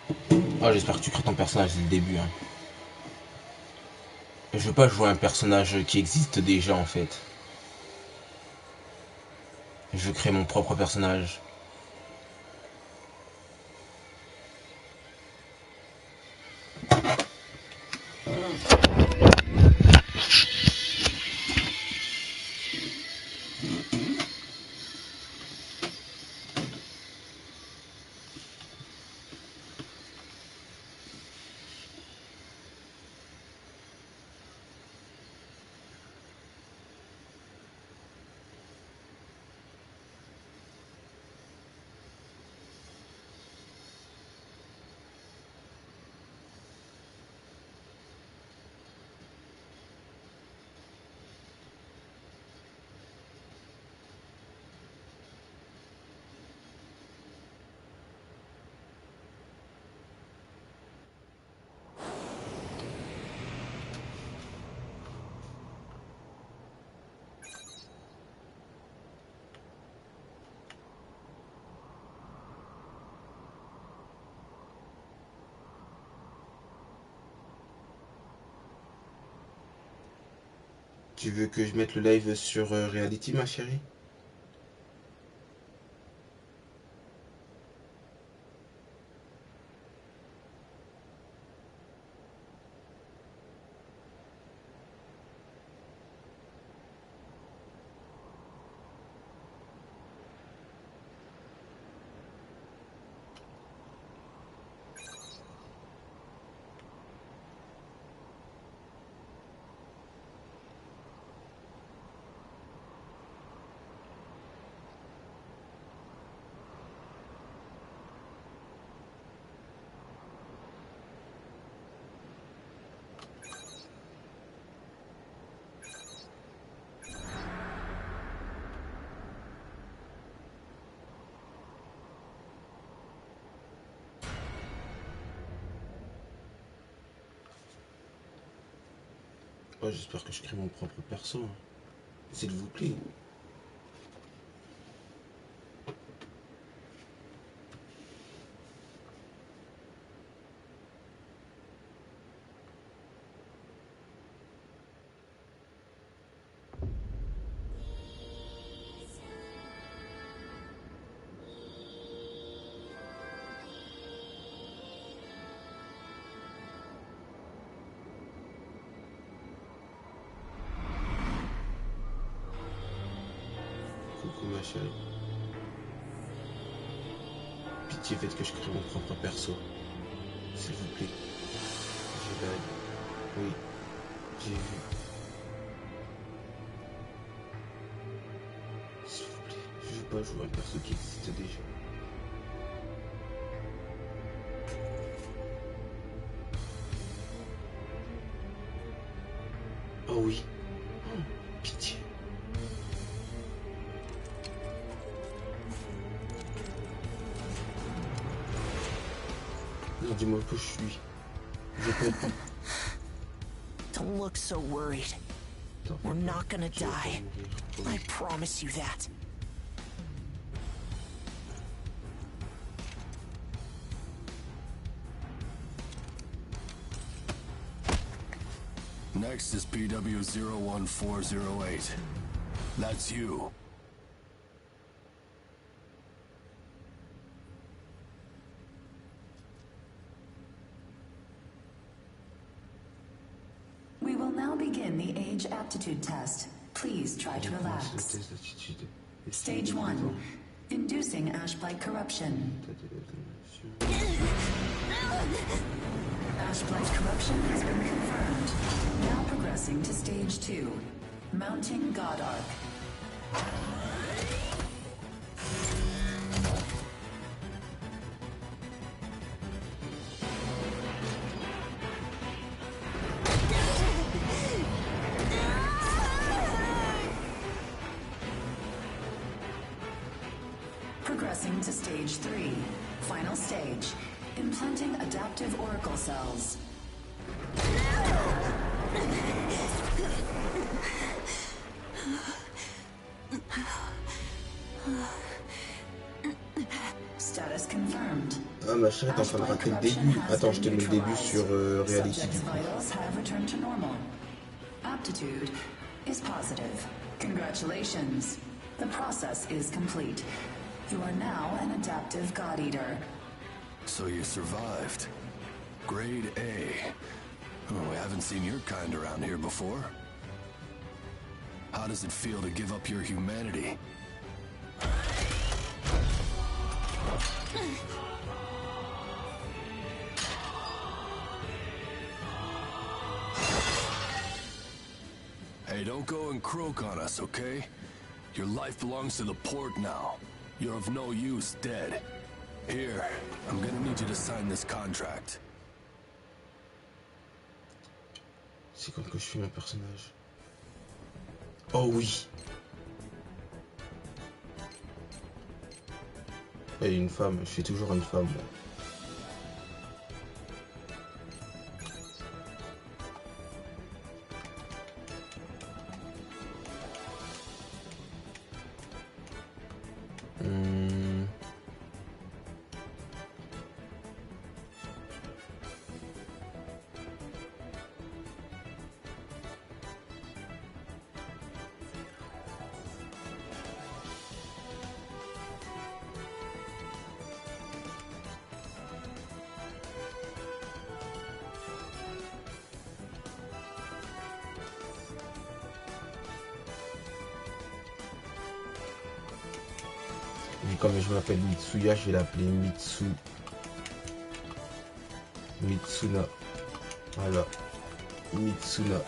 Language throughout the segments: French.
Oh, j'espère que tu crées ton personnage dès le début. Hein. Je veux pas jouer un personnage qui existe déjà en fait. Je veux créer mon propre personnage. Tu veux que je mette le live sur Reality, ma chérie? Oh, j'espère que je crée mon propre perso. Hein. S'il vous plaît. Coucou ma chérie. Pitié, faites que je crée mon propre perso. S'il vous plaît. J'ai l'œil. Oui, j'ai vu. S'il vous plaît, je veux pas jouer un perso qui existe déjà. Oh oui. Oh, pitié. Non, dis-moi que je suis. Je peux. Don't look so worried. We're not gonna die. I promise you that. Next is PW01408. That's you. We will now begin the age aptitude test. Please try to relax. Stage 1. Inducing Ashblight corruption. Ashblight corruption has been confirmed. Now progressing to Stage 2. Mounting God Arc. Progressing to Stage 3. Final stage. Implanting adaptive oracle cells. Status confirmed. Ah, ma chérie, t'es en train de rater le début. Attends, je te mets le début sur Reality du coup. Vitals have returned to normal. Aptitude is positive. Congratulations. The process is complete. You are now an adaptive God Eater. So you survived. Grade A. Oh, we haven't seen your kind around here before. How does it feel to give up your humanity? Hey, don't go and croak on us, okay? Your life belongs to the port now. You're of no use, dead. Here, I'm gonna need you to sign this contract. C'est comme que je suis un personnage. Oh oui. Et une femme, je suis toujours une femme, moi. Et comme je m'appelle Mitsuya, je vais l'appeler Mitsuna. Voilà. Mitsuna.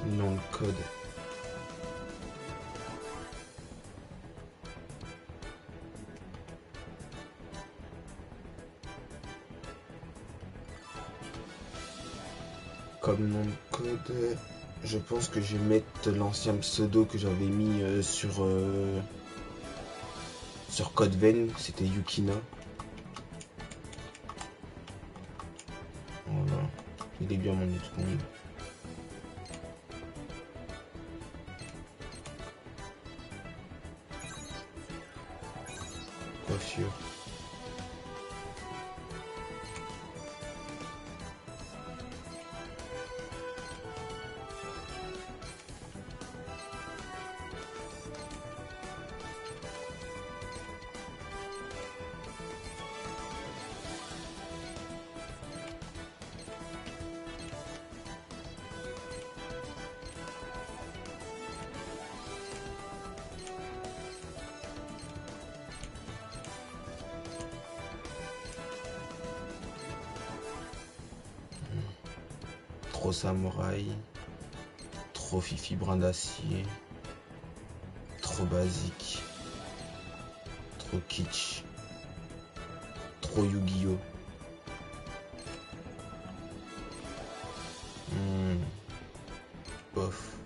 Nom de code. Comme nom de code, je pense que je vais mettre l'ancien pseudo que j'avais mis sur Code Vein, c'était Yukina. Voilà, il est bien mon nom. Coiffure. Trop samouraï, trop fifi brin d'acier, trop basique, trop kitsch, trop Yu-Gi-Oh! Bof.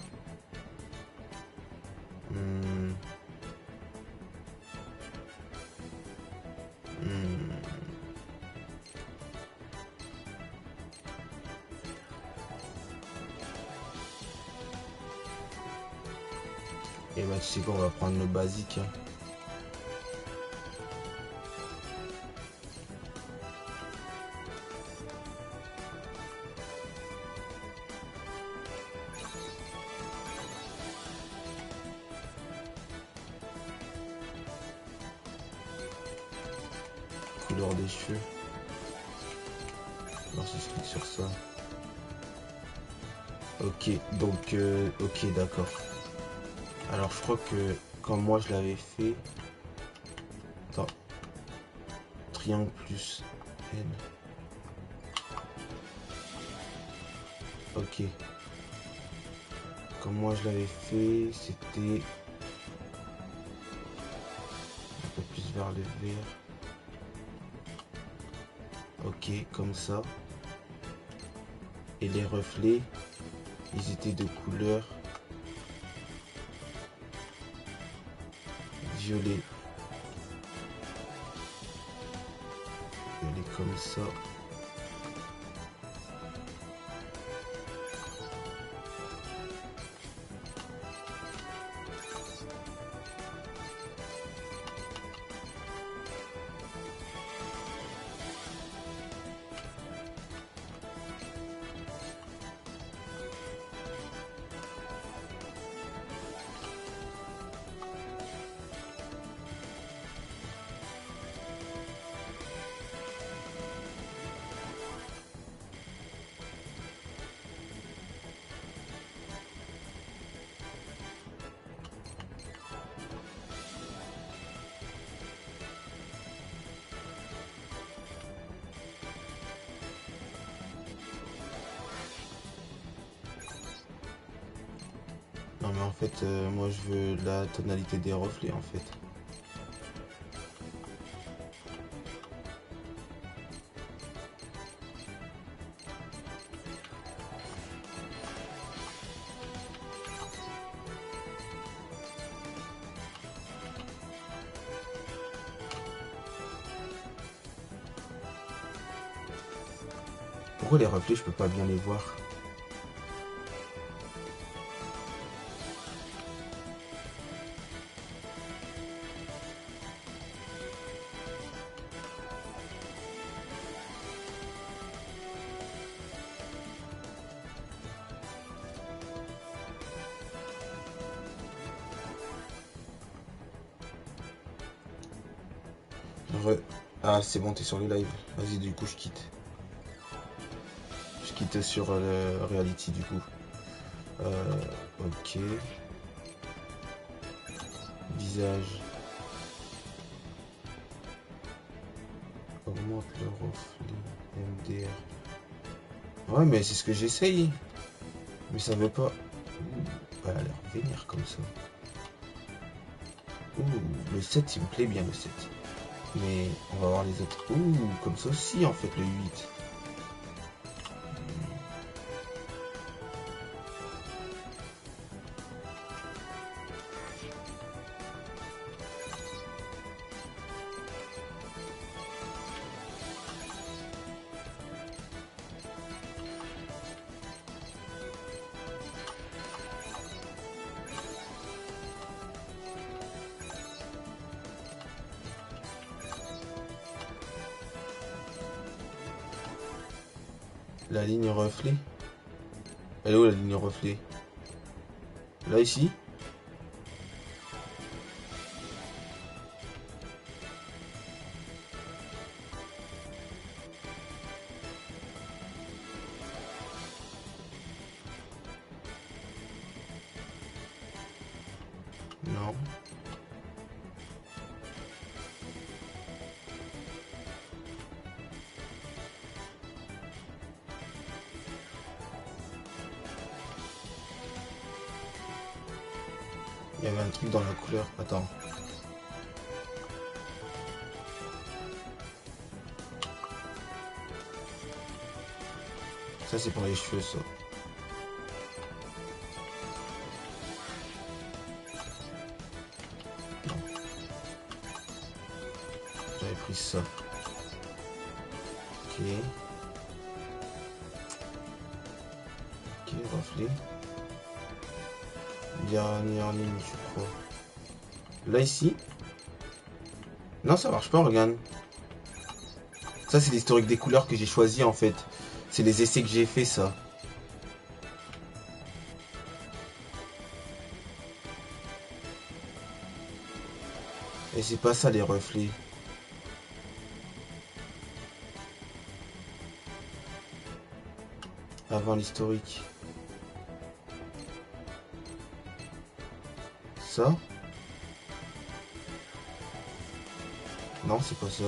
Et bah tu sais quoi, on va prendre le basique. Hein. couleur des cheveux. Alors si je clique sur ça. Ok, donc ok, d'accord. Alors je crois que quand moi je l'avais fait. Attends. Triangle plus N. Ok. Comme moi je l'avais fait, c'était un peu plus vers le vert. Ok, comme ça. Et les reflets, ils étaient de couleur violet. Violet comme ça. Non mais en fait, moi je veux la tonalité des reflets en fait. Pourquoi les reflets je peux pas bien les voir? Ah c'est bon, t'es sur le live. Vas-y, du coup je quitte. Je quitte sur le reality du coup. Ok. Visage. Augmente le reflet. MDR. Ouais mais c'est ce que j'essaye. Mais ça veut pas. Elle a l'air vénère comme ça. Ouh, le 7 il me plaît bien le 7. Mais on va voir les autres. Ouh, comme ça aussi en fait le 8. La ligne reflet. Elle est où la ligne reflet? Là ici? Non. Il y avait un truc dans la couleur. Attends. Ça c'est pour les cheveux ça. Non. J'avais pris ça. Ok. Ok, reflet. Dernière ligne, je crois. Là, ici. Non, ça marche pas, regarde. Ça, c'est l'historique des couleurs que j'ai choisi en fait. C'est les essais que j'ai fait, ça. Et c'est pas ça, les reflets. Avant l'historique. Ça? Non, c'est pas ça.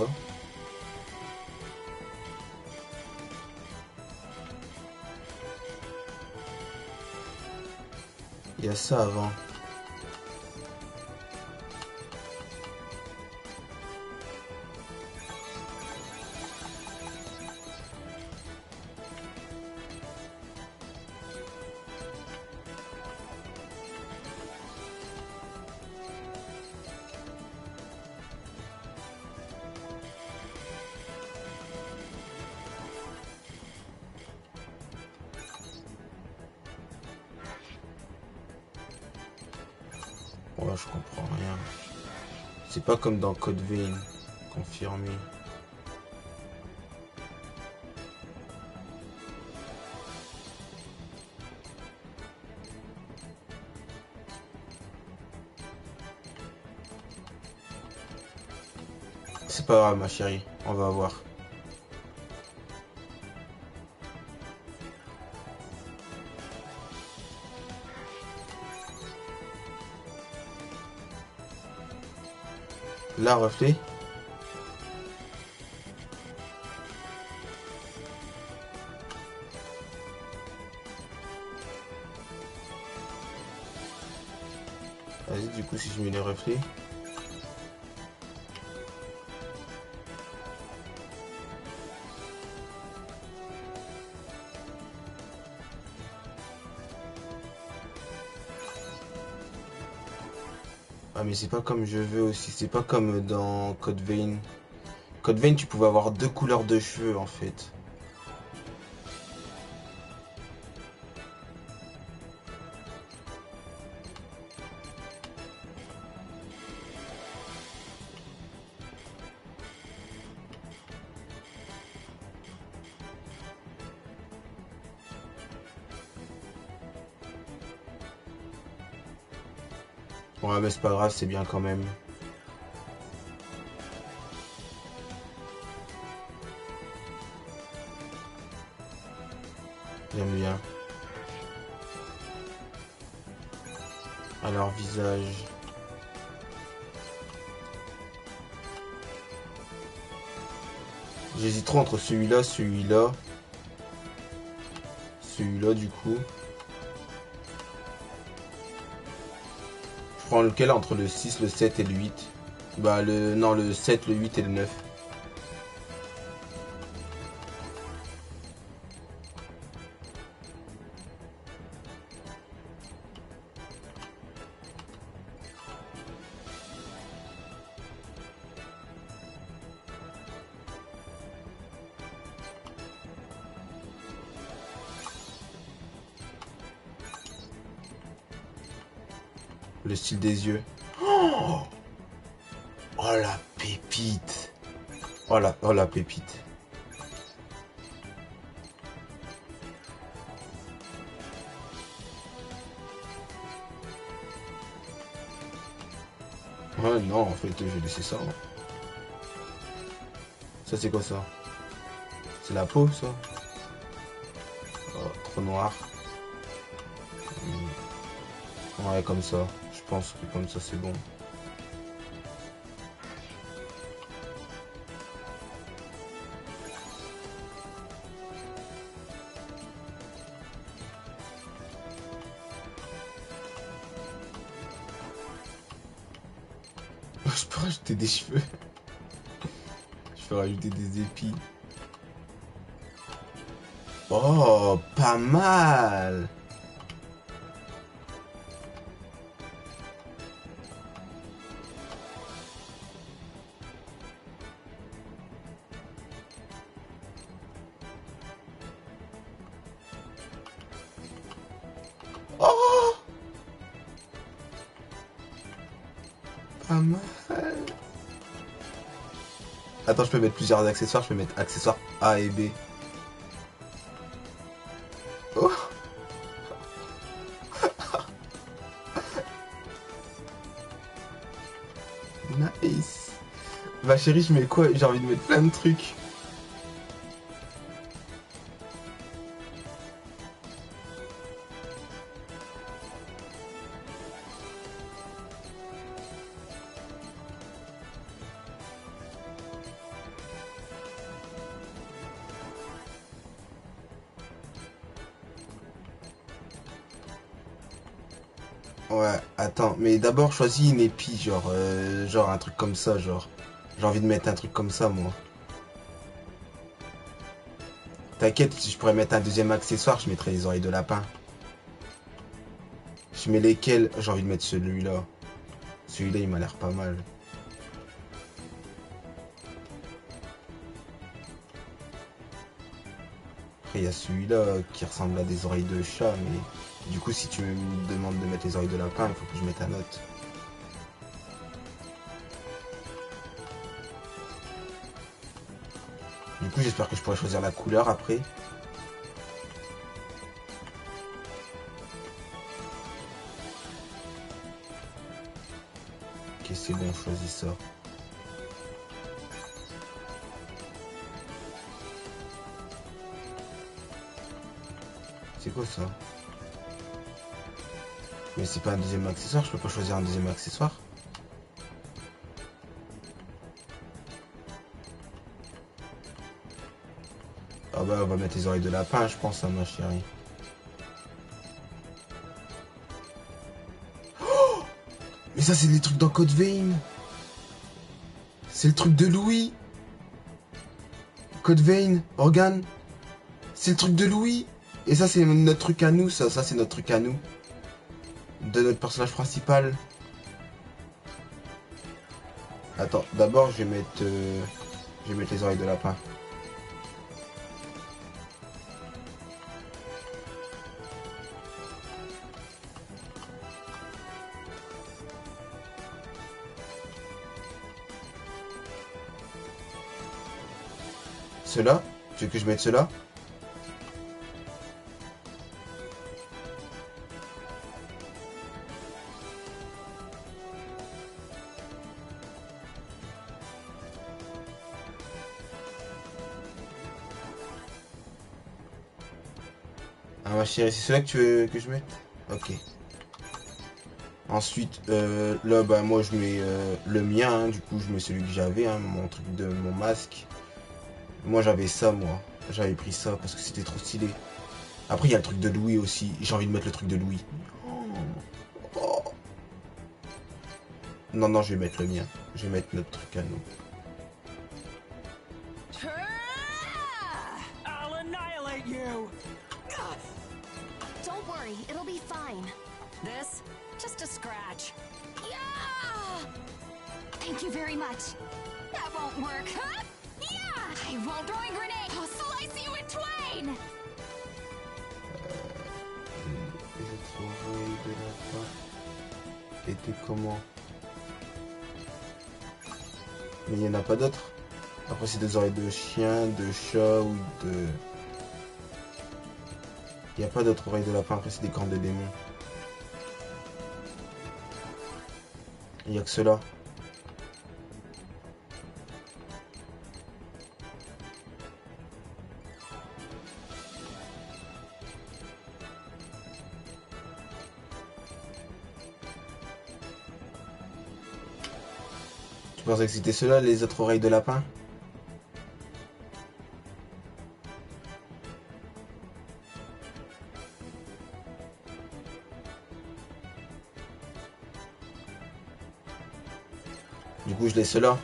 Il y a ça avant. Ouais, je comprends rien. C'est pas comme dans Code Vein. Confirmé. C'est pas grave, ma chérie. On va voir. Là, reflet. Vas-y, du coup, si je mets les reflets. Ah, mais c'est pas comme je veux aussi. C'est pas comme dans Code Vein. Code Vein, tu pouvais avoir deux couleurs de cheveux en fait. Ouais, mais c'est pas grave, c'est bien quand même. J'aime bien. Alors, visage. J'hésite trop entre celui-là, celui-là. Celui-là, du coup. Je prends lequel entre le 6, le 7 et le 8. Bah, non, le 7, le 8 et le 9. Le style des yeux. Oh, oh la pépite. Oh la pépite. Ouais, non, en fait, je vais laisser ça. Hein. Ça, c'est quoi ça? C'est la peau, ça? Oh, trop noir. Ouais, comme ça. Je pense que comme ça, c'est bon. Je peux rajouter des cheveux. Je peux rajouter des épis. Oh, pas mal. Oh, pas mal. Attends, je peux mettre plusieurs accessoires. Je peux mettre accessoires A et B. Oh. Nice. Bah chérie, je mets quoi? J'ai envie de mettre plein de trucs. Ouais, attends, mais d'abord choisis une épi, genre un truc comme ça, genre. J'ai envie de mettre un truc comme ça, moi. T'inquiète, si je pourrais mettre un deuxième accessoire, je mettrais les oreilles de lapin. Je mets lesquelles? J'ai envie de mettre celui-là. Celui-là, il m'a l'air pas mal. Après, il y a celui-là qui ressemble à des oreilles de chat, mais du coup, si tu me demandes de mettre les oreilles de lapin, il faut que je mette un autre. Du coup, j'espère que je pourrai choisir la couleur après. Ok, c'est bon, je choisis ça. C'est quoi ça? Mais c'est pas un deuxième accessoire, je peux pas choisir un deuxième accessoire? Ah bah on va mettre les oreilles de lapin, je pense, à ma chérie. Oh, mais ça c'est les trucs dans Code Vein. C'est le truc de Louis. Code Vein, Organe. C'est le truc de Louis. Et ça c'est notre truc à nous, ça c'est notre truc à nous. De notre personnage principal. Attends, d'abord je vais mettre les oreilles de lapin. Ceux-là? Tu veux que je mette ceux-là? Ah ma chérie, c'est ceux-là que tu veux que je mette? Ok. Ensuite, là, bah moi je mets le mien, hein, du coup je mets celui que j'avais, hein, mon truc de mon masque. Moi j'avais ça, moi. J'avais pris ça parce que c'était trop stylé. Après il y a le truc de Louis aussi. J'ai envie de mettre le truc de Louis. Oh. Non, non, je vais mettre le mien. Je vais mettre notre truc à nous. I'll annihilate you. Don't worry, it'll be fine. This? Just a scratch. Yeah! Thank you very much. That won't work. Huh? Yeah! I won't throw a grenade. I'll slice you in twain. Les oreilles de lapin étaient comment? Mais il n'y en a pas d'autres. Après c'est des oreilles de chien, de chat ou de... Il n'y a pas d'autres oreilles de lapin, après c'est des cornes de démon. Il n'y a que ceux-là. Tu pensais que c'était ceux-là, les autres oreilles de lapin? Du coup, je laisse ceux-là.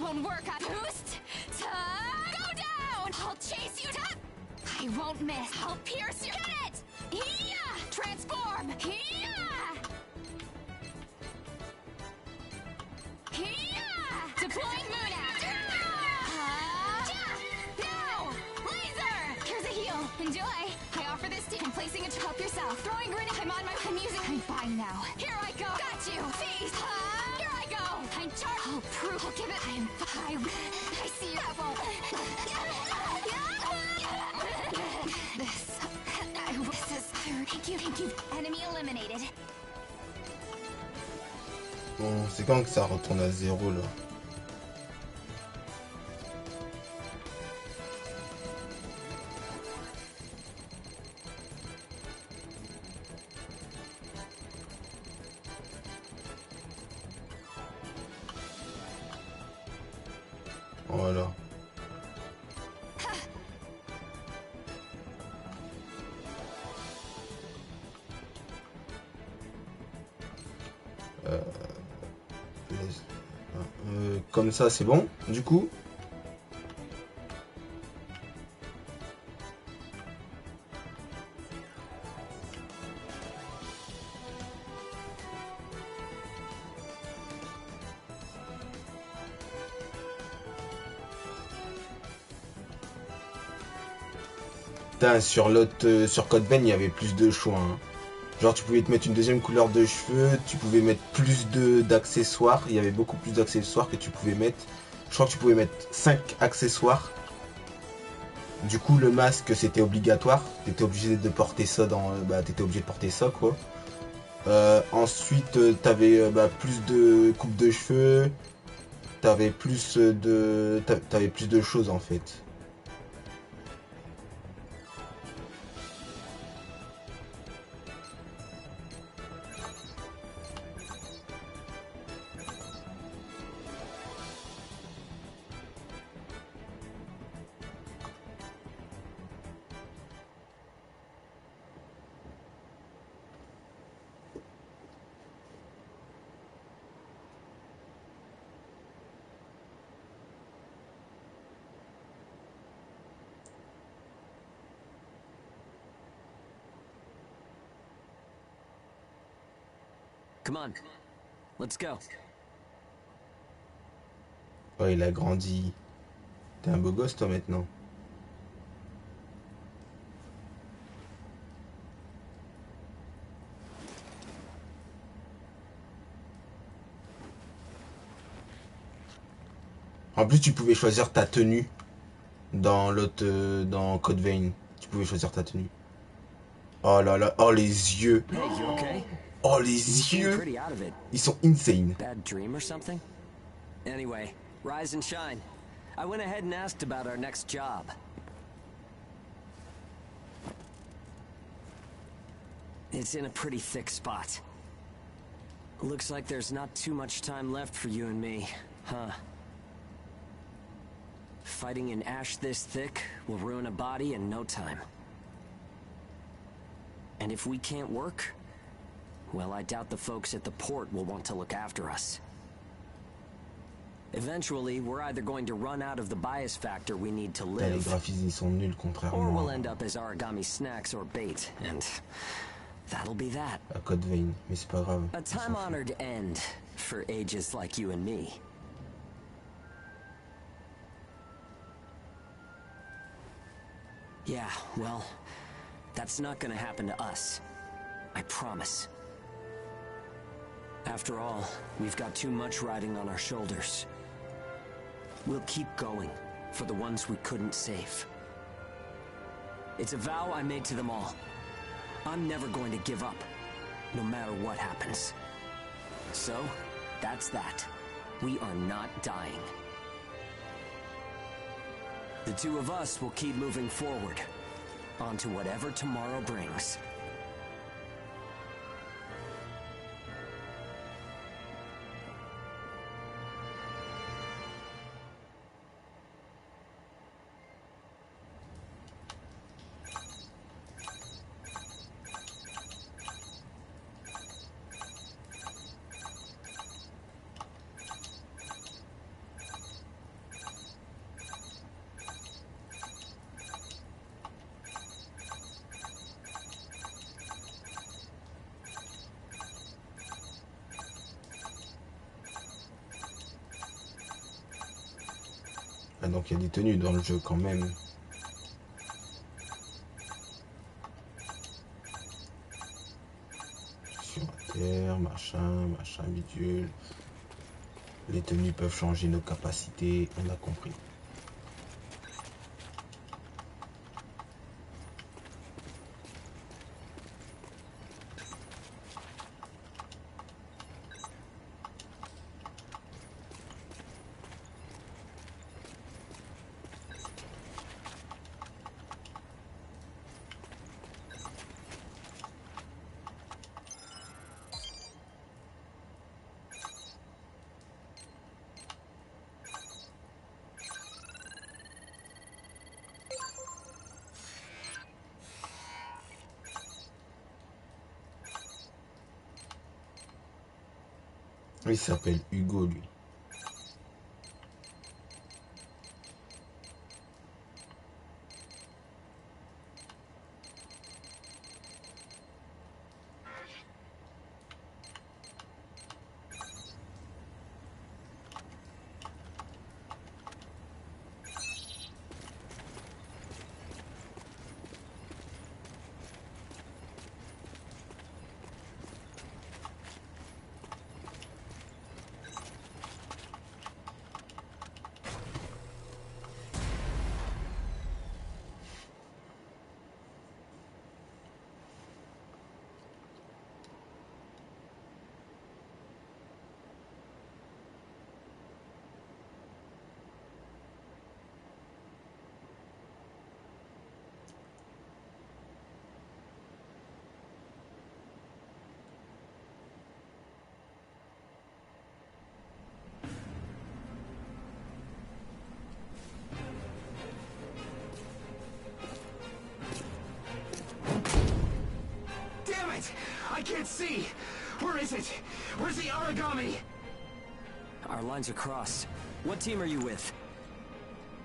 Won't work. Boost to go down. I'll chase you to. I won't miss. I'll pierce you. Get it. Yeah. Transform. Yeah. Yeah. Deploying moon act. No. Help yourself. Throwing grenade. I'm using. I'm fine now. Here I go. Got you. Feast. Here I go. I'm charged. I'll prove. I'll give it. I see you. Devil. This is. Thank you. Enemy eliminated. Bon, c'est quand que ça retourne à 0 là? Voilà. Comme ça, c'est bon, du coup. Putain, sur l'autre, sur Code Vein, il y avait plus de choix. Hein. Genre, tu pouvais te mettre une deuxième couleur de cheveux, tu pouvais mettre plus d'accessoires. Il y avait beaucoup plus d'accessoires que tu pouvais mettre. Je crois que tu pouvais mettre 5 accessoires. Du coup, le masque, c'était obligatoire. T'étais obligé de porter ça dans... t'étais obligé de porter ça, quoi. Ensuite, t'avais plus de coupe de cheveux. T'avais plus de choses, en fait. Come on, let's go. Oh, il a grandi. T'es un beau gosse, toi, maintenant. En plus, tu pouvais choisir ta tenue dans l'autre, dans Code Vein. Tu pouvais choisir ta tenue. Oh là là, oh les yeux. Hey, you okay? Oh les yeux. Ils sont insane. Bad dream or something? Anyway, rise and shine. I went ahead and asked about our next job. It's in a pretty thick spot. Looks like there's not too much time left for you and me, huh? Fighting an ash this thick will ruin a body in no time. And if we can't work, well, I doubt the folks at the port will want to look after us. Eventually, we're either going to run out of the bias factor we need to Les live, graphismes ils sont nuls or contrairement we'll end up as origami snacks or bait, and that'll be that. à Code Vein. Mais c'est pas grave. A time-honored end for ages like you and me. Yeah, well, that's not gonna happen to us. I promise. After all, we've got too much riding on our shoulders. We'll keep going for the ones we couldn't save. It's a vow I made to them all. I'm never going to give up, no matter what happens. So, that's that. We are not dying. The two of us will keep moving forward, on to whatever tomorrow brings. Ah, donc il y a des tenues dans le jeu quand même. machin, bidule. Les tenues peuvent changer nos capacités, on a compris. Il s'appelle Hugo, lui. I can't see! Where is it? Where's the origami? Our lines are crossed. What team are you with?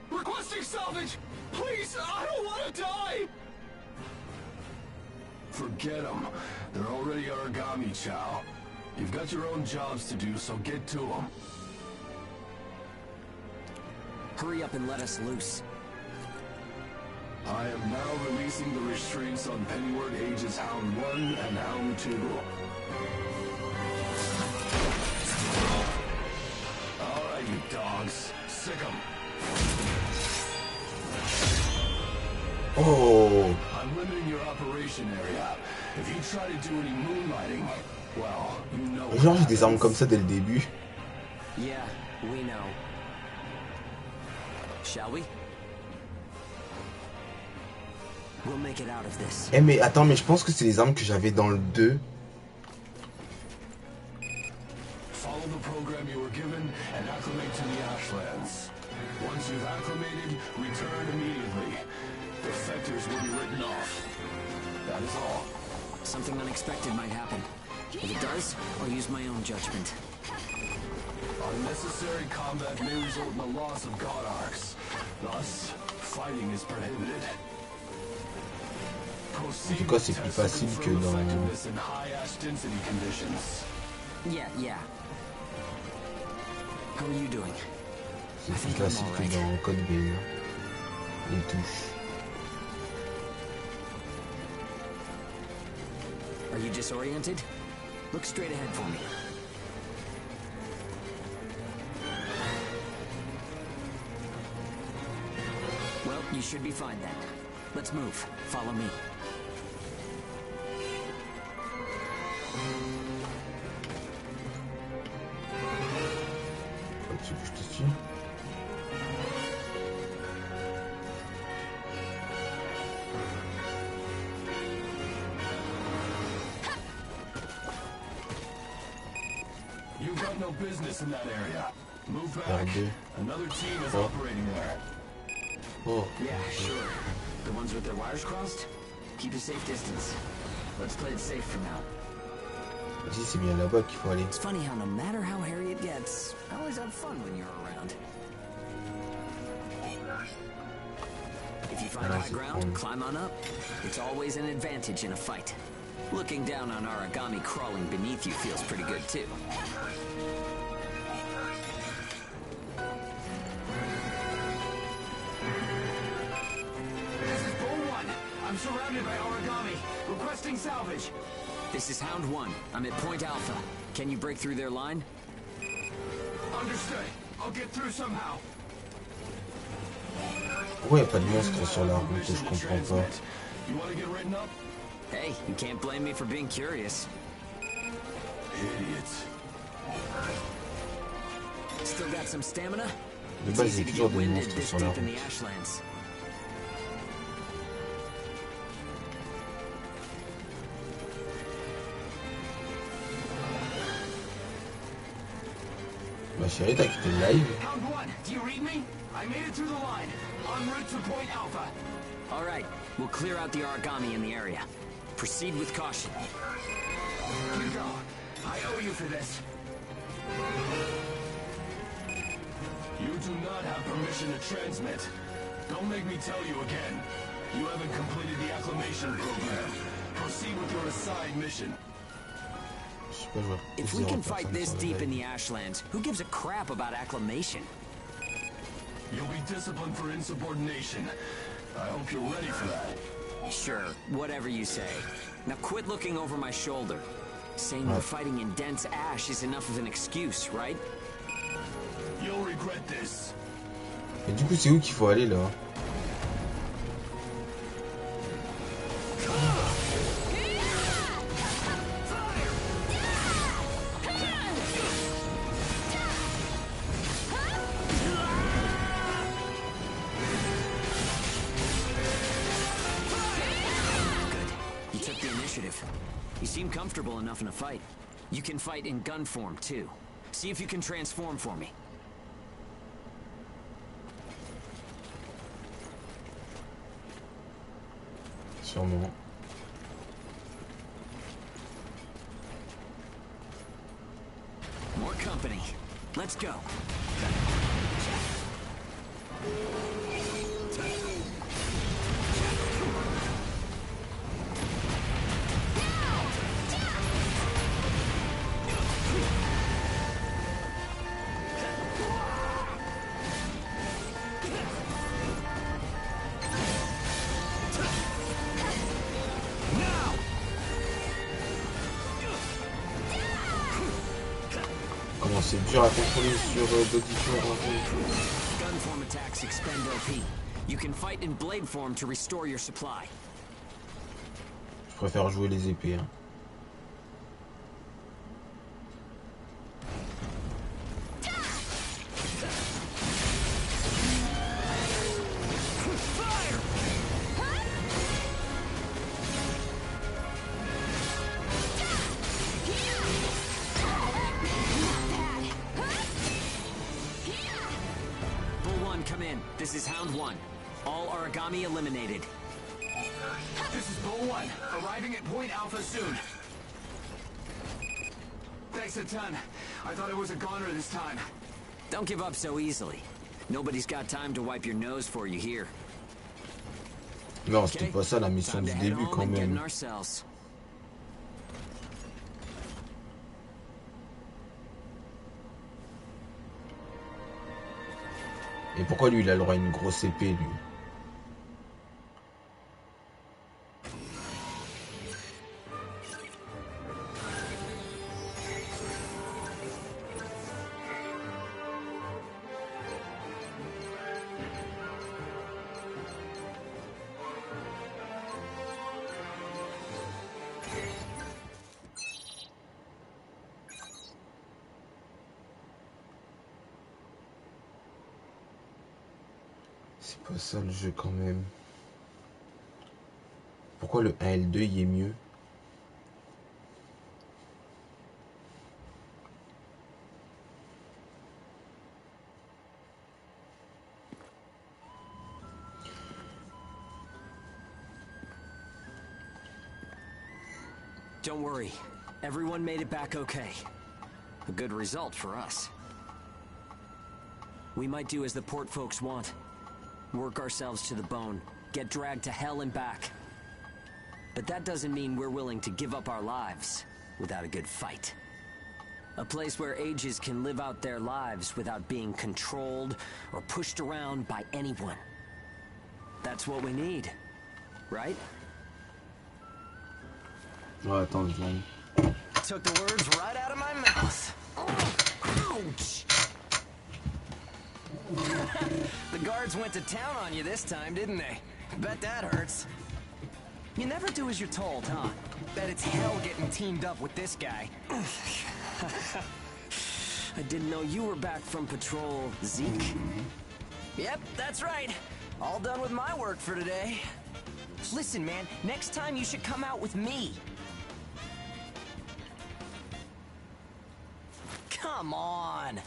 Requesting salvage! Please, I don't want to die! Forget them. They're already origami, Chow. You've got your own jobs to do, so get to them. Hurry up and let us loose. I am now releasing the restraints on Pennyward Ages Hound 1 and Hound 2. Alright, you dogs. Sick 'em. Oh! I'm limiting your operation area. If you try to do any moonlighting, well, you know what Genre, j'ai des armes comme ça dès le début. Yeah, we know. Shall we? We'll make it out of this. Eh mais attends, mais je pense que c'est les armes que j'avais dans le 2. Follow the program you were given and acclimate to the Ashlands. Once you've acclimated, return immediately. Defectors will be written off. That is all. Something unexpected might happen. If it does, I'll use my own judgment. Unnecessary combat may result in the loss of god arcs. Thus, fighting is prohibited. En tout cas, c'est plus facile que dans... Yeah. How are you doing? C'est plus facile que dans Code Vein. Les touches. Are you disoriented? Look straight ahead for me. Well, you should be fine then. Let's move. Follow me. You've got no business in that area. Move back. Another team is operating there. Oh. Yeah, sure. The ones with their wires crossed? Keep a safe distance. Let's play it safe for now. Si, c'est bien là-bas qu'il faut aller. It's funny how no matter how hairy it gets, I always have fun when you're around. If you find high ground, climb on up. It's always an advantage in a fight. Looking down on origami crawling beneath you feels pretty good too. This is Bull 1. I'm surrounded by origami. Requesting salvage. This is Hound 1. I'm at Point Alpha. Can you break through their line? Understood. I'll get through somehow. Pourquoi y a pas de monstre sur la route? Je comprends pas. You want to get written up? Hey, you can't blame me for being curious. Idiots. Still got some stamina? De It's base, il y easy a to toujours get des winded monstres this sur la deep in the route. Ashlands. Ma chérie, t'as quitté le live? Hound 1, do you read me? I made it through the line. En route to Point Alpha. All right, we'll clear out the origami in the area. Proceed with caution. You go. I owe you for this. You do not have permission to transmit. Don't make me tell you again. You haven't completed the acclimation program. Proceed with your assigned mission. Je sais pas, je vois If we zéro can fight personne this sur le deep in live. the Ashlands, who gives a crap about acclimation? You'll be disciplined for insubordination. I hope you're ready for that. Sure, whatever you say. Now quit looking over my shoulder. Saying we're fighting in dense ash is enough of an excuse, right? You'll regret this. Et du coup, c'est où qu'il faut aller là? You took the initiative. You seem comfortable enough in a fight. You can fight in gun form, too. See if you can transform for me. Sûrement. More company. Let's go. Comment c'est dur à contrôler sur d'audition en fait. Gun form attacks expend OP. You can fight in blade form to restore your supply. Je préfère jouer les épées. Hein. Bull 1, come in. This is Hound 1. All origami eliminated. This is Bull 1, arriving at Point Alpha soon. Thanks a ton. I thought it was a goner this time. Don't give up so easily. Nobody's got time to wipe your nose for you here. Non, c'était pas ça la mission Time to du head début home quand and get in même. our cells. Et pourquoi lui il a le droit à une grosse épée lui? C'est pas ça le jeu quand même. Pourquoi le 1 et le 2 il est mieux? Don't worry. Everyone made it back okay. A good result for us. We might do as the port folks want. Work ourselves to the bone. Get dragged to hell and back. But that doesn't mean we're willing to give up our lives without a good fight. A place where ages can live out their lives without being controlled or pushed around by anyone. That's what we need, right? Ouais, attends, je viens. Took the words right out of my mouth. Ouch! The guards went to town on you this time, didn't they? Bet that hurts. You never do as you're told, huh? Bet it's hell getting teamed up with this guy. I didn't know you were back from patrol, Zeke. Yep, that's right. All done with my work for today. Listen, man, next time you should come out with me. Come on.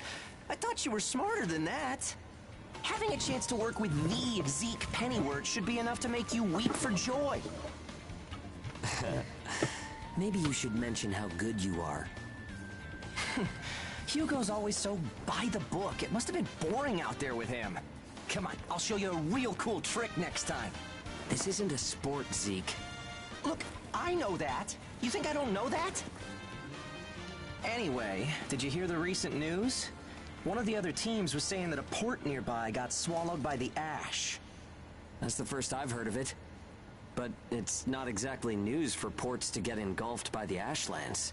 I thought you were smarter than that. Having a chance to work with the Zeke Pennyworth should be enough to make you weep for joy. Maybe you should mention how good you are. Hugo's always so by the book. It must have been boring out there with him. Come on, I'll show you a real cool trick next time. This isn't a sport, Zeke. Look, I know that. You think I don't know that? Anyway, did you hear the recent news? One of the other teams was saying that a port nearby got swallowed by the ash. That's the first I've heard of it. But it's not exactly news for ports to get engulfed by the ashlands.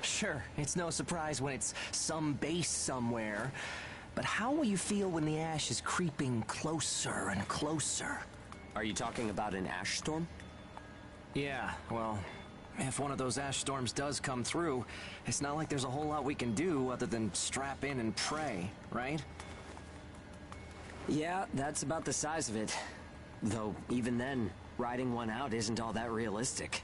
Sure, it's no surprise when it's some base somewhere. But how will you feel when the ash is creeping closer and closer? Are you talking about an ash storm? Yeah, well, if one of those ash storms does come through, it's not like there's a whole lot we can do other than strap in and pray, right? Yeah, that's about the size of it. Though, even then, riding one out isn't all that realistic.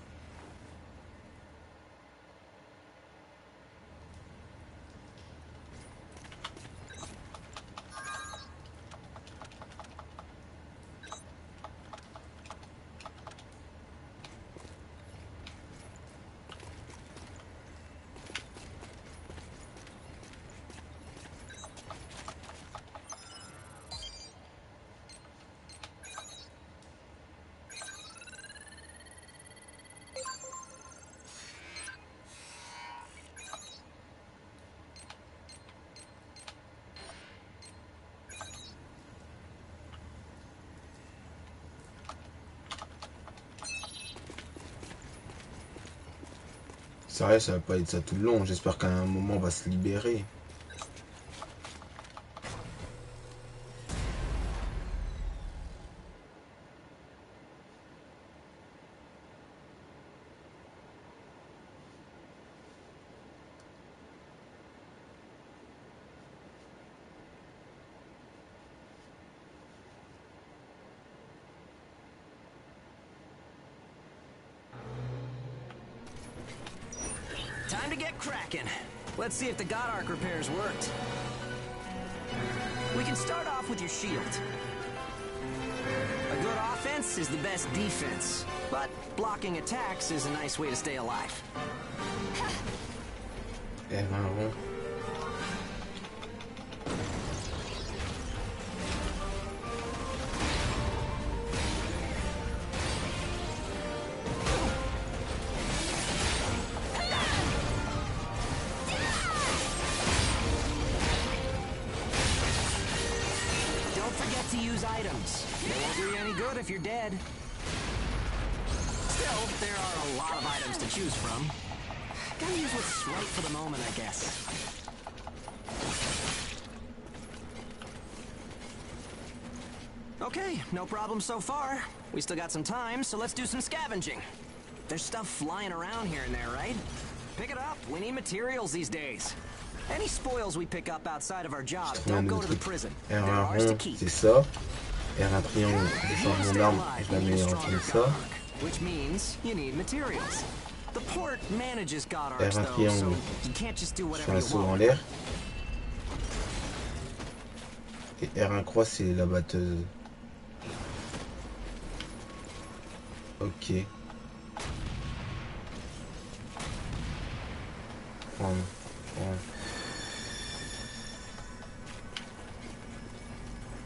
Sérieux, ça va pas être ça tout le long. J'espère qu'à un moment on va se libérer. Time to get cracking. Let's see if the God Arc repairs worked. We can start off with your shield. A good offense is the best defense, but blocking attacks is a nice way to stay alive. To use items. They won't do you any good if you're dead. Still, there are a lot of items to choose from. Gotta use what's right for the moment, I guess. Okay, no problem so far. We still got some time, so let's do some scavenging. There's stuff flying around here and there, right? Pick it up. We need materials these days. Any spoils we pick up outside of our job don't go to the prison. They're ours to keep. C'est ça. R1 triangle, je change mon arme, je la mets en comme ça. Which means you need materials. The port manages God R1 Arcs though, so triangle, you can't just do je fais whatever un you saut en want. l'air. Et R1 croix, c'est la batteuse. Ok. Prendre.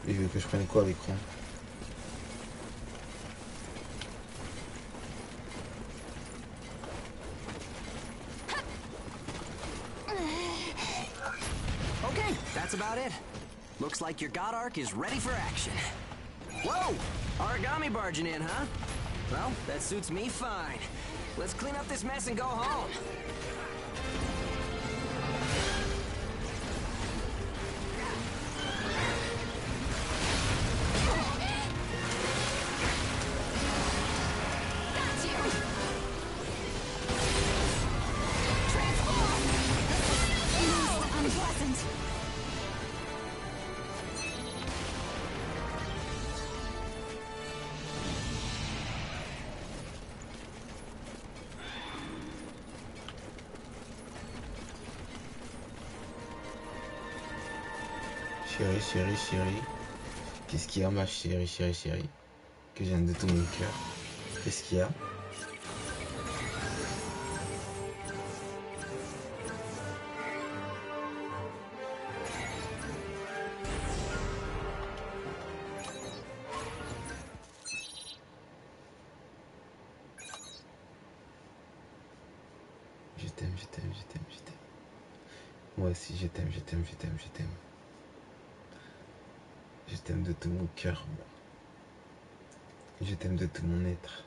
Et je veux que je prenne quoi à l'écran? Okay, that's about it. Looks like your God Arc is ready for action. Whoa! Origami barging in, huh? Well, that suits me fine. Let's clean up this mess and go home. Got you! Transform! Most unpleasant. Chérie. Qu'est-ce qu'il y a, ma chérie? Que j'aime de tout mon cœur. Qu'est-ce qu'il y a? Je t'aime. Moi aussi, je t'aime. Je t'aime de tout mon cœur, moi. Je t'aime de tout mon être.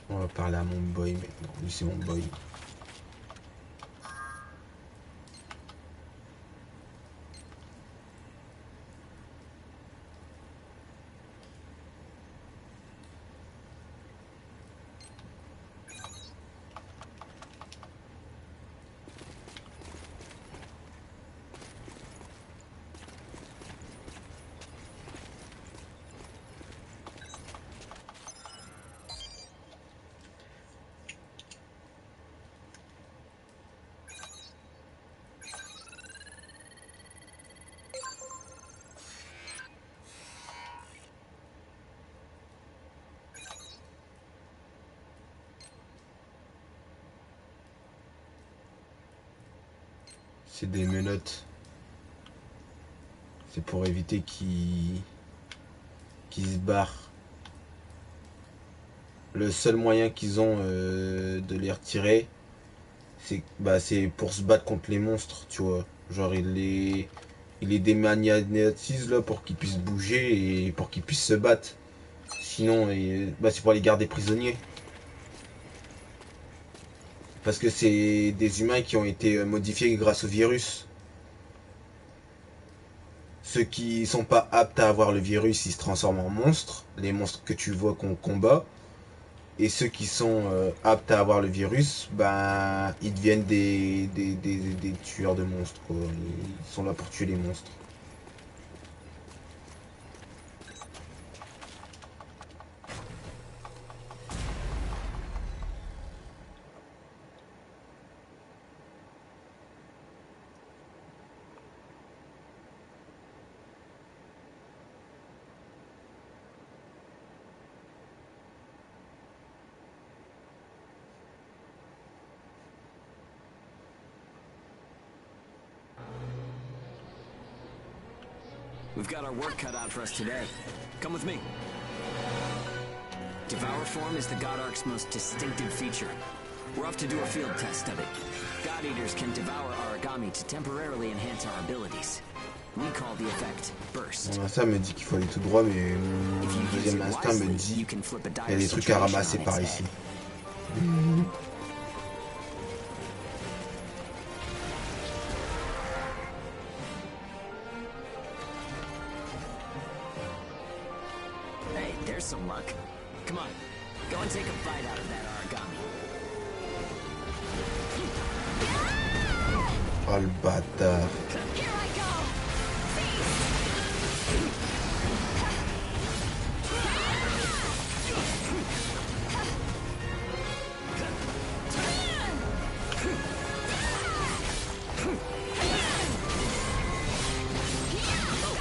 On va parler à mon boy maintenant. Lui, c'est mon boy. C'est des menottes. C'est pour éviter qu'ils se barrent. Le seul moyen qu'ils ont de les retirer, c'est pour se battre contre les monstres, tu vois. Genre il les démagnétise là pour qu'ils puissent bouger et pour qu'ils puissent se battre. Sinon, c'est pour les garder prisonniers. Parce que c'est des humains qui ont été modifiés grâce au virus. Ceux qui sont pas aptes à avoir le virus, ils se transforment en monstres. Les monstres que tu vois qu'on combat. Et ceux qui sont aptes à avoir le virus, ils deviennent des tueurs de monstres, quoi. Ils sont là pour tuer les monstres. We've got our work cut out for us today. Come with me. Devour form is the God Ark's most distinctive feature. We're off to do a field test of it. God Eaters can devour origami to temporarily enhance our abilities. We call the effect burst. Ça me dit qu'il faut aller tout droit, mais mon deuxième instinct me dit qu'il y a des trucs à ramasser par ici. Hey, there's some luck. Come on, go and take a bite out of that origami. Oh le bâtard. Here I go!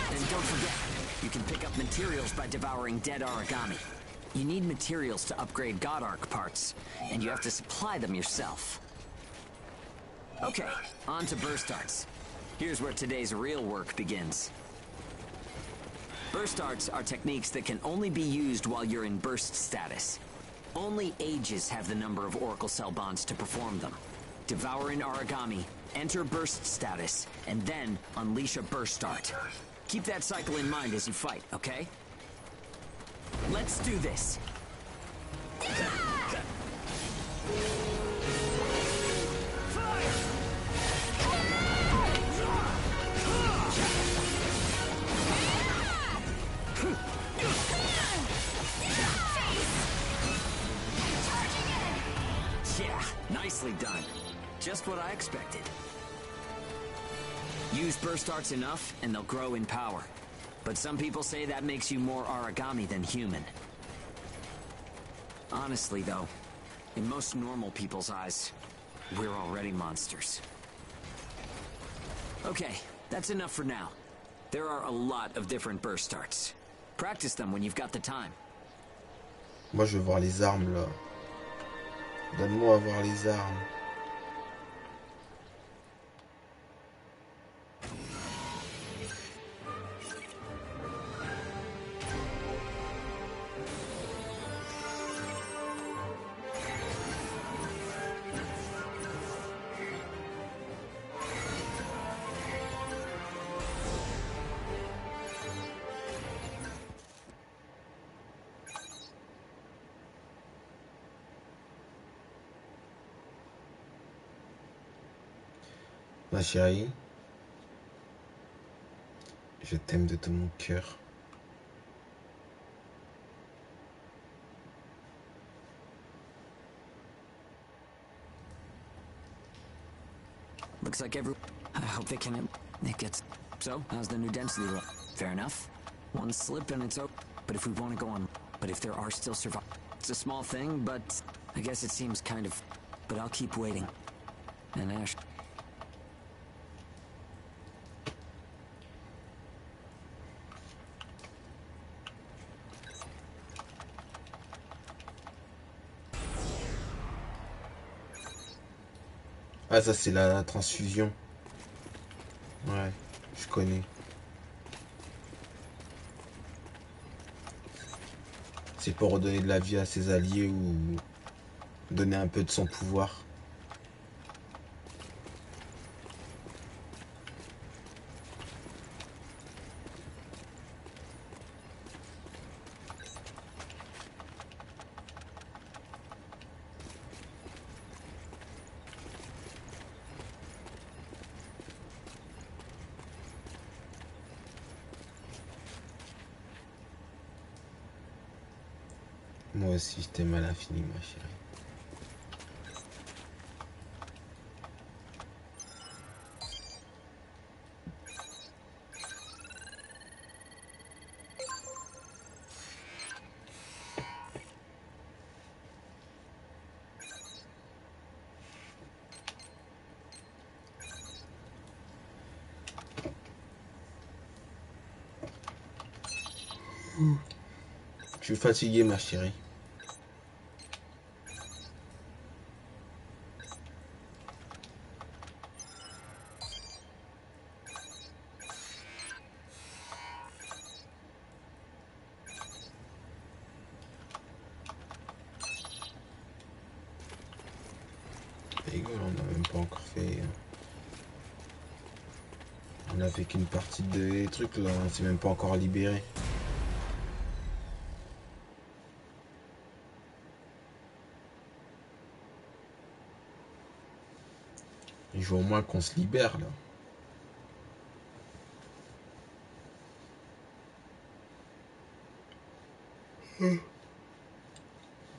And don't forget, you can pick up materials by devouring dead origami. You need materials to upgrade God Ark parts, and you have to supply them yourself. Okay, on to burst arts. Here's where today's real work begins. Burst arts are techniques that can only be used while you're in burst status. Only ages have the number of Oracle Cell bonds to perform them. Devour an Aragami, enter burst status, and then unleash a burst art. Keep that cycle in mind as you fight, okay? Let's do this! Yeah, nicely done. Just what I expected. Use burst arts enough, and they'll grow in power. But some people say that makes you more Aragami than human. Honestly, though, in most normal people's eyes, we're already monsters. Okay, that's enough for now. There are a lot of different burst arts. Practice them when you've got the time. Moi, je veux voir les armes, là. Donne-moi à voir les armes. Ma chérie, je t'aime de tout mon cœur. Looks like I hope they can... It gets... So, how's the new density look? Fair enough. One slip and it's over. But if we want to go on... But if there are still survivors... It's a small thing, but... I guess it seems kind of... But I'll keep waiting. And Ash... Ah, ça c'est la transfusion. Ouais, je connais. C'est pour redonner de la vie à ses alliés ou donner un peu de son pouvoir. Moi aussi, je t'aime à l'infini, ma chérie. Je suis fatigué, ma chérie. Rigole, on n'a même pas encore fait. On a fait qu'une partie des trucs là, on s'est même pas encore libéré. Il faut au moins qu'on se libère là.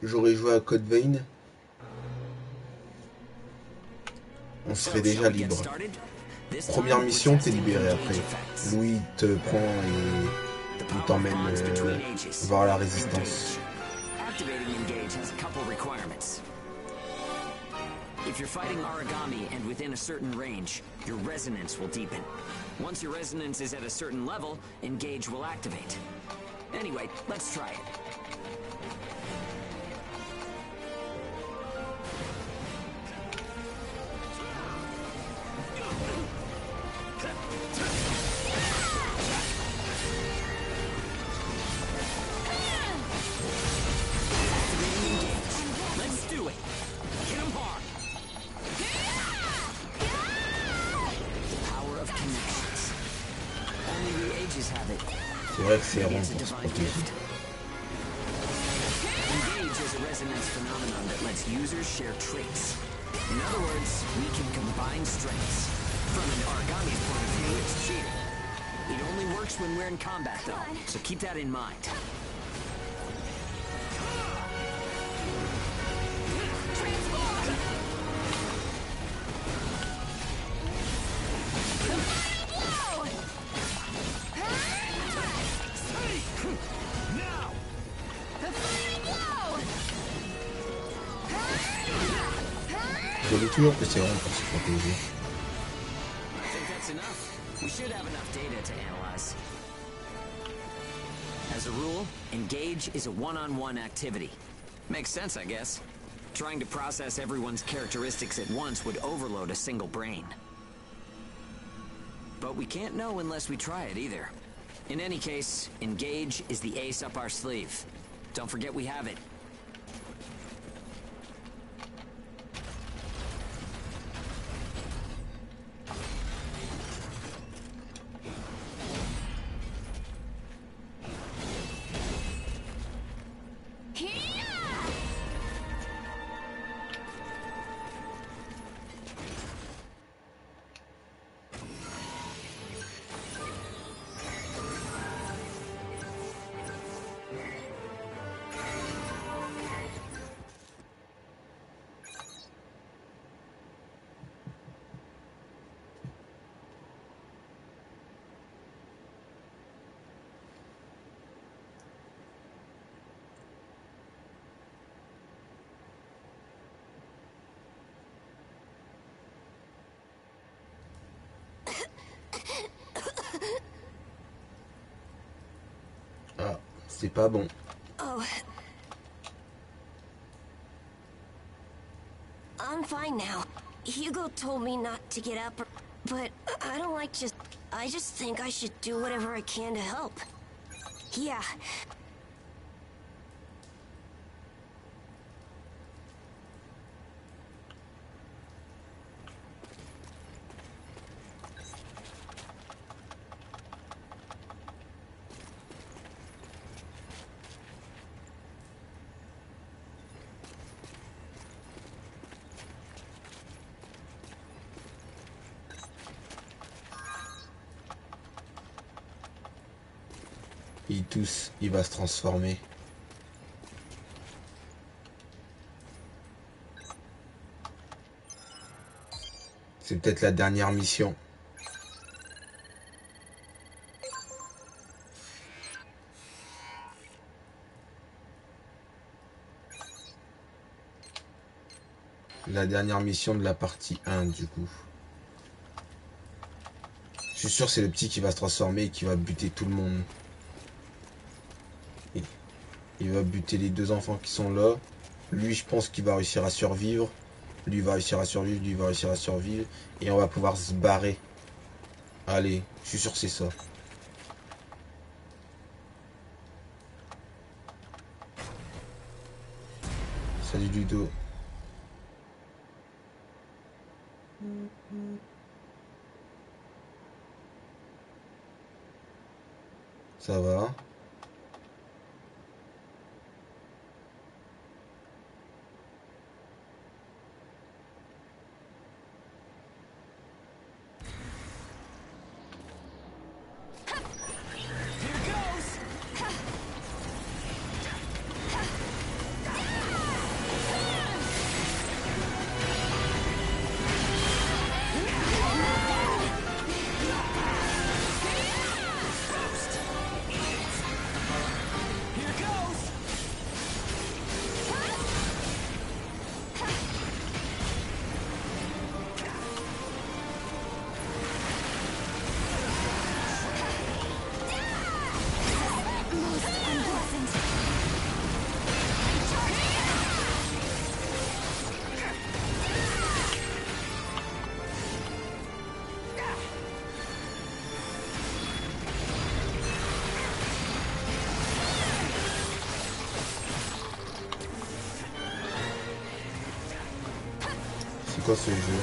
J'aurais joué à Code Vein. On serait déjà libre. Première mission, t'es libéré après. Louis te prend et il t'emmène voir la résistance. If you're fighting Aragami and within a certain range, your resonance will deepen. Once your resonance is at a certain level, engage will activate. Anyway, let's try it. mages have it. C'est vrai que c'est rond It's a pour se divine protéger. gift. Engage is a resonance phenomenon that lets users share traits. In other words, we can combine strengths. From an origami point of view, it's cheating. It only works when we're in combat, though, so keep that in mind. Je dis toujours que c'est rond pour se protéger. I think that's enough. We should have enough data to analyze. As a rule, engage is a one-on-one activity. Makes sense, I guess. Trying to process everyone's characteristics at once would overload a single brain. But we can't know unless we try it either. In any case, engage is the ace up our sleeve. Don't forget we have it. Ah, c'est pas bon. Oh. I'm fine now. Hugo told me not to get up, but I don't like just... I just think I should do whatever I can to help. Yeah. Il tousse, il va se transformer. C'est peut-être la dernière mission. La dernière mission de la partie 1 du coup. Je suis sûr que c'est le petit qui va se transformer et qui va buter tout le monde. Il va buter les deux enfants qui sont là. Lui, je pense qu'il va réussir à survivre. Lui va réussir à survivre, lui va réussir à survivre. Et on va pouvoir se barrer. Allez, je suis sûr que c'est ça. Salut Ludo. Ça va? C'est quoi ce jeu?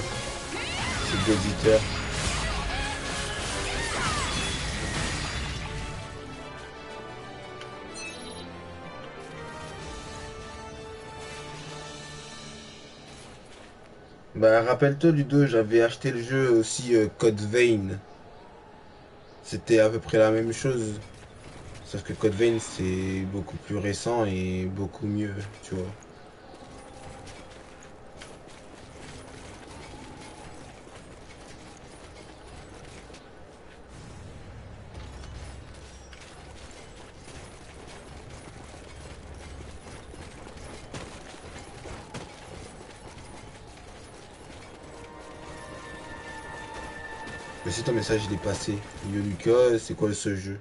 C'est Ghost Eater. Bah, rappelle-toi, Ludo, j'avais acheté le jeu aussi Code Vein. C'était à peu près la même chose. Sauf que Code Vein, c'est beaucoup plus récent et beaucoup mieux, tu vois. Mais si ton message il est passé, Yo Lucas, c'est quoi ce jeu?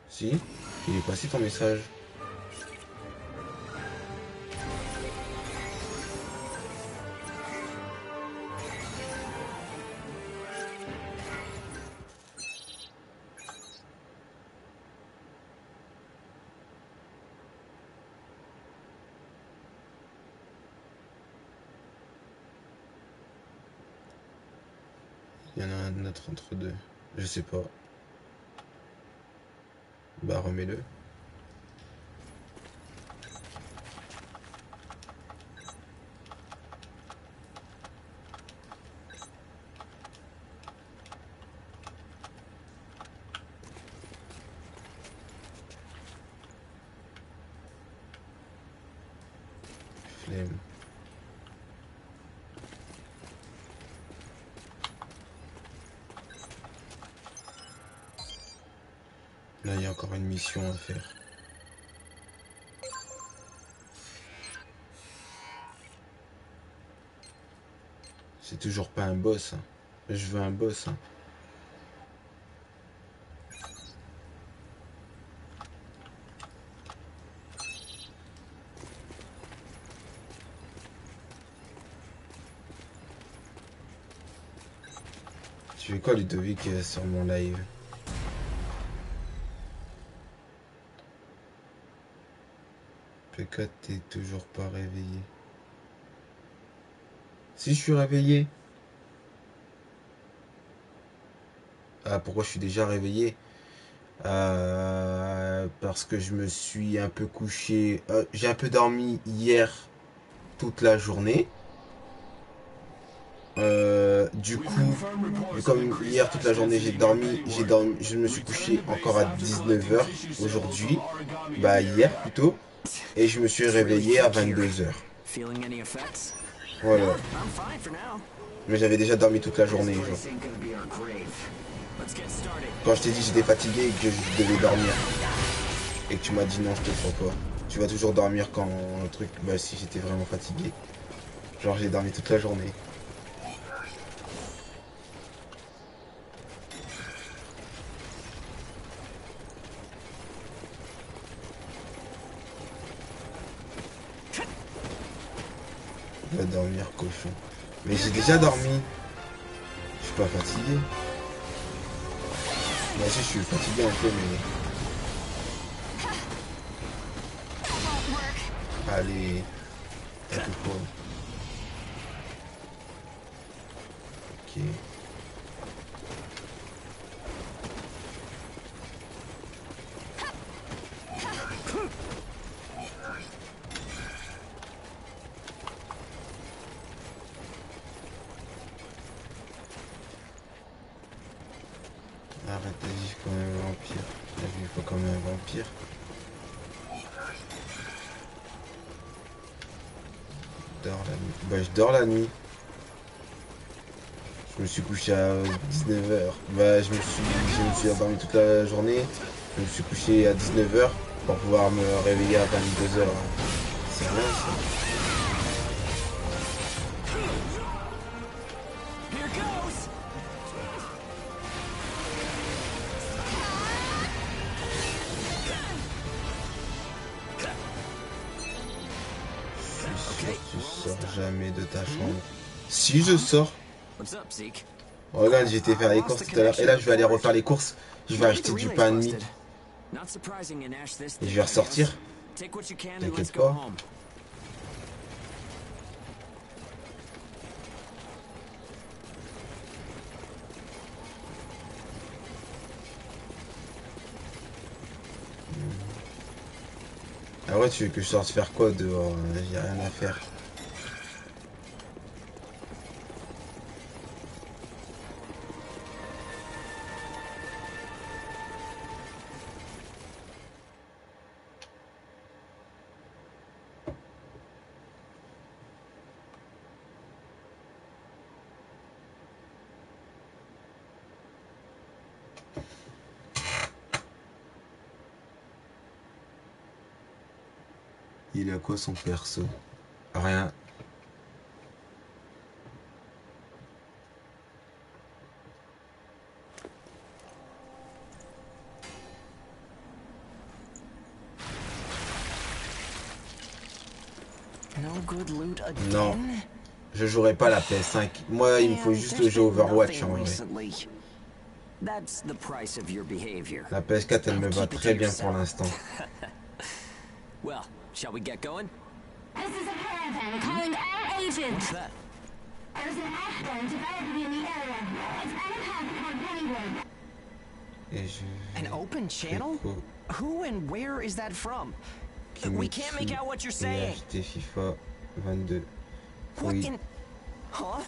Si, il est passé ton message. Il y en a un autre entre deux. Je sais pas. Bah remets-le. Flemme. Là, il y a encore une mission à faire. C'est toujours pas un boss. Hein. Je veux un boss. Hein. Tu fais quoi, Ludovic, sur mon live? P4, t'es toujours pas réveillé. Si je suis réveillé. Ah, pourquoi je suis déjà réveillé? Parce que je me suis un peu couché. J'ai un peu dormi hier toute la journée. Du coup, comme hier toute la journée j'ai dormi, je me suis couché encore à 19 h aujourd'hui, bah hier plutôt, et je me suis réveillé à 22 h. Voilà. Mais j'avais déjà dormi toute la journée, genre. Quand je t'ai dit j'étais fatigué et que je devais dormir, et que tu m'as dit non, je te crois pas. Tu vas toujours dormir quand le truc, bah si j'étais vraiment fatigué. Genre j'ai dormi toute la journée. Va dormir, cochon. Mais j'ai déjà dormi. Je suis pas fatigué. Moi aussi je suis fatigué un peu, mais... Allez. T'as tout quoi. Ok. Arrête d'agir comme un vampire. T'agis pas comme un vampire. Dors la nuit. Bah je dors la nuit. Je me suis couché à 19 h. Bah je me suis endormi toute la journée. Je me suis couché à 19 h pour pouvoir me réveiller à 22 h. C'est rien ça. Tu sors jamais de ta chambre. Si je sors. Regarde, j'ai été faire les courses tout à l'heure. Et là, je vais aller refaire les courses. Je vais acheter du pain de mie. Et je vais ressortir. T'inquiète pas. Ah ouais, tu veux que je sorte faire quoi dehors? J'ai rien à faire. Il a quoi son perso? Rien. Non, je jouerai pas la PS5. Moi, il me faut juste le jeu Overwatch en vrai. La PS4, elle me va très bien pour l'instant. Well, shall we get going? This is a caravan calling all agents. What's that? There's an Ashburn developing in the area. It's on a path toward Pennywood. Et je... An open channel? Who and where is that from? We can't make out what you're saying. Acheté FIFA 22. What Oui. in... Huh?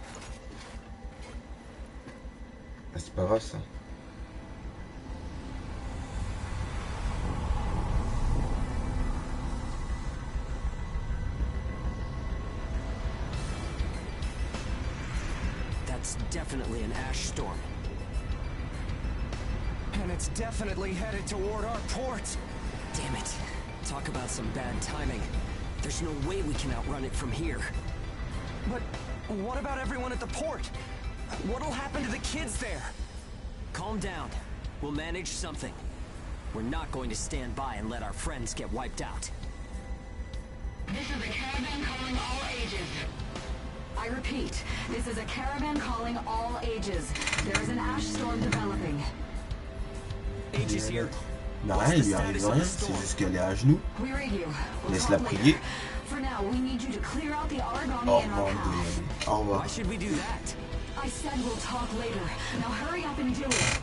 Ah, c'est pas grave ça. That's definitely an ash storm. And it's definitely headed toward our port. Damn it. Talk about some bad timing. There's no way we can outrun it from here. But what about everyone at the port? What'll happen to the kids there? Calm down. We'll manage something. We're not going to stand by and let our friends get wiped out. This is a caravan calling all ages. I repeat, this is a caravan calling all ages. There is an ash storm developing. Age is here. Mais rien, il lui arrive rien, c'est juste qu'elle est à genoux. We read you. We'll Laisse-la talk prier. later. For now, we need you to clear out the origami Au in our revoir, path. Au revoir. Why should we do that? I said we'll talk later. Now hurry up and do it.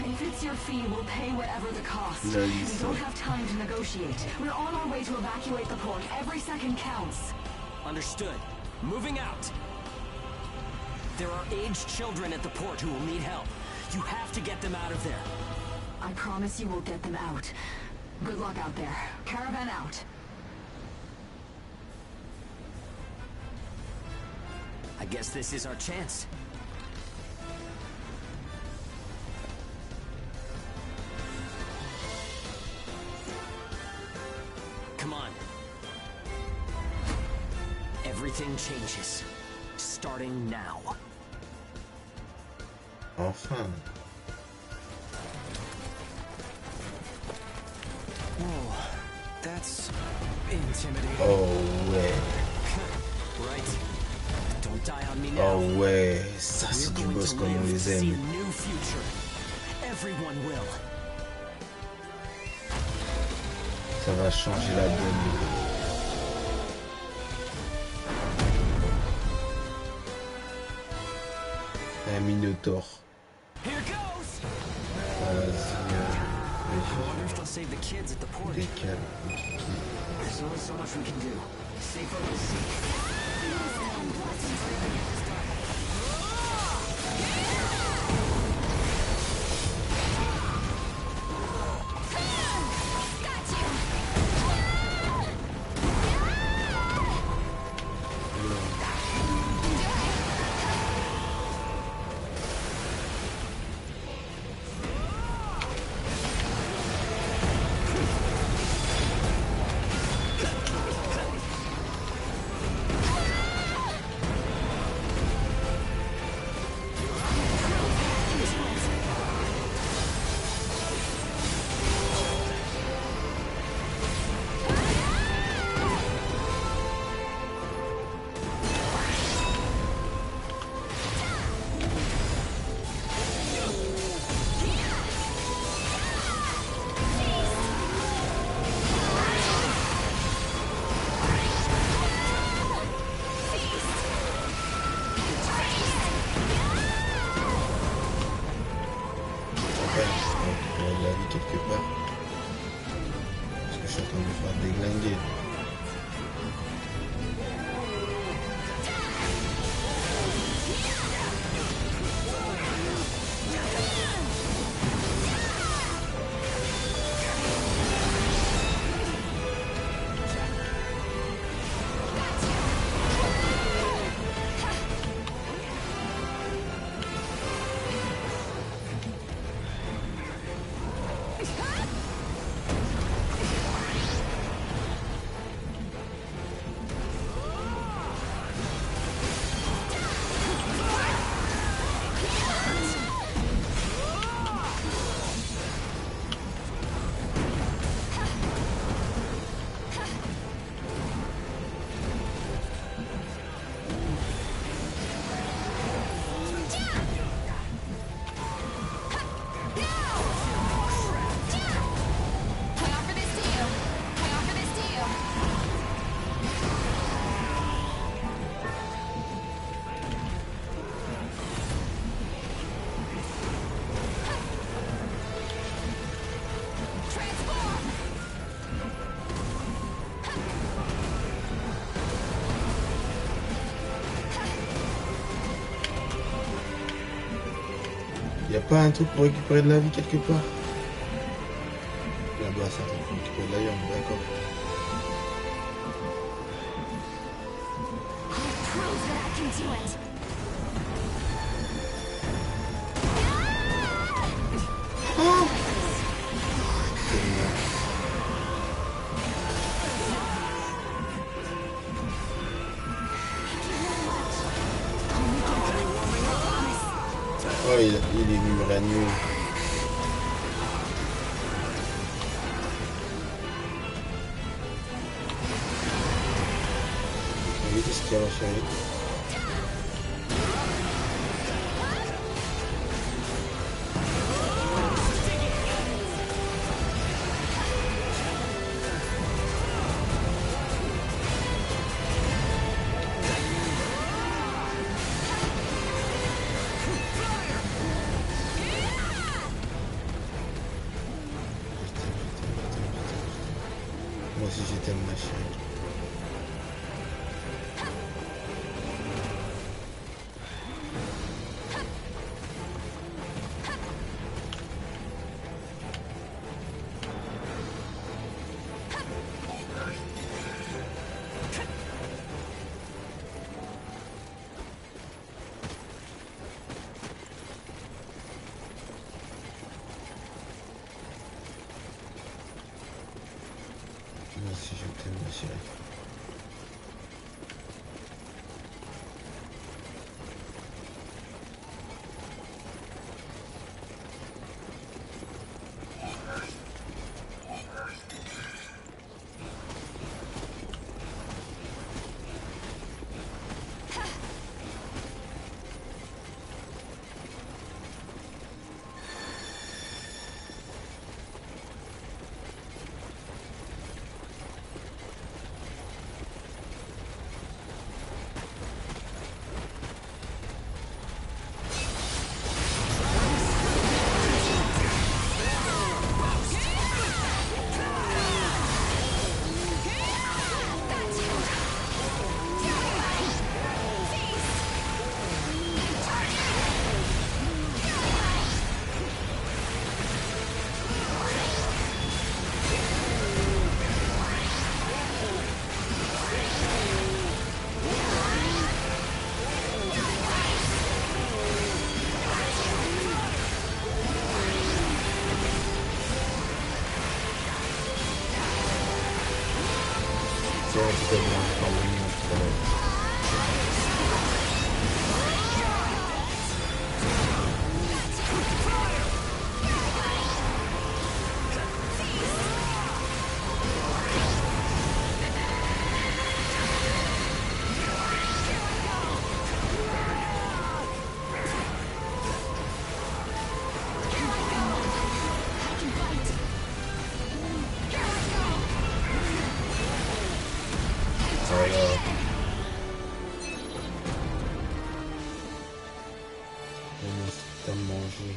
If it's your fee, we'll pay whatever the cost. La We liste. don't have time to negotiate. We're on our way to evacuate the port. Every second counts. Understood. Moving out. There are aged children at the port who will need help. You have to get them out of there. I promise you we'll get them out. Good luck out there. Caravan out. I guess this is our chance. Come on. Everything changes. Starting now. Enfin. Whoa, that's intimidating. Oh ouais. Right. Don't die on me now. Oh ouais. Ça We're c'est du going boss to comme on live to les see a aime. new future. Everyone will. Ça va changer la donne. Un Minotaur. Here goes. I wonder if they'll save the kids at the port. Décale. There's only so much we can do. Safe over the sea. Quelque part. Parce que je suis en train de me faire déglinguer. Y a pas un truc pour récupérer de la vie quelque part? Là-bas, c'est un truc pour récupérer de la vie, on est d'accord. Prove that I can do it. Oh, il est venu me réanimer. Oui, qu'est-ce qu'il y a, ma chérie? Moi aussi, je t'aime, ma chérie. Moi aussi, je t'aime, ma chérie. T'as mangé.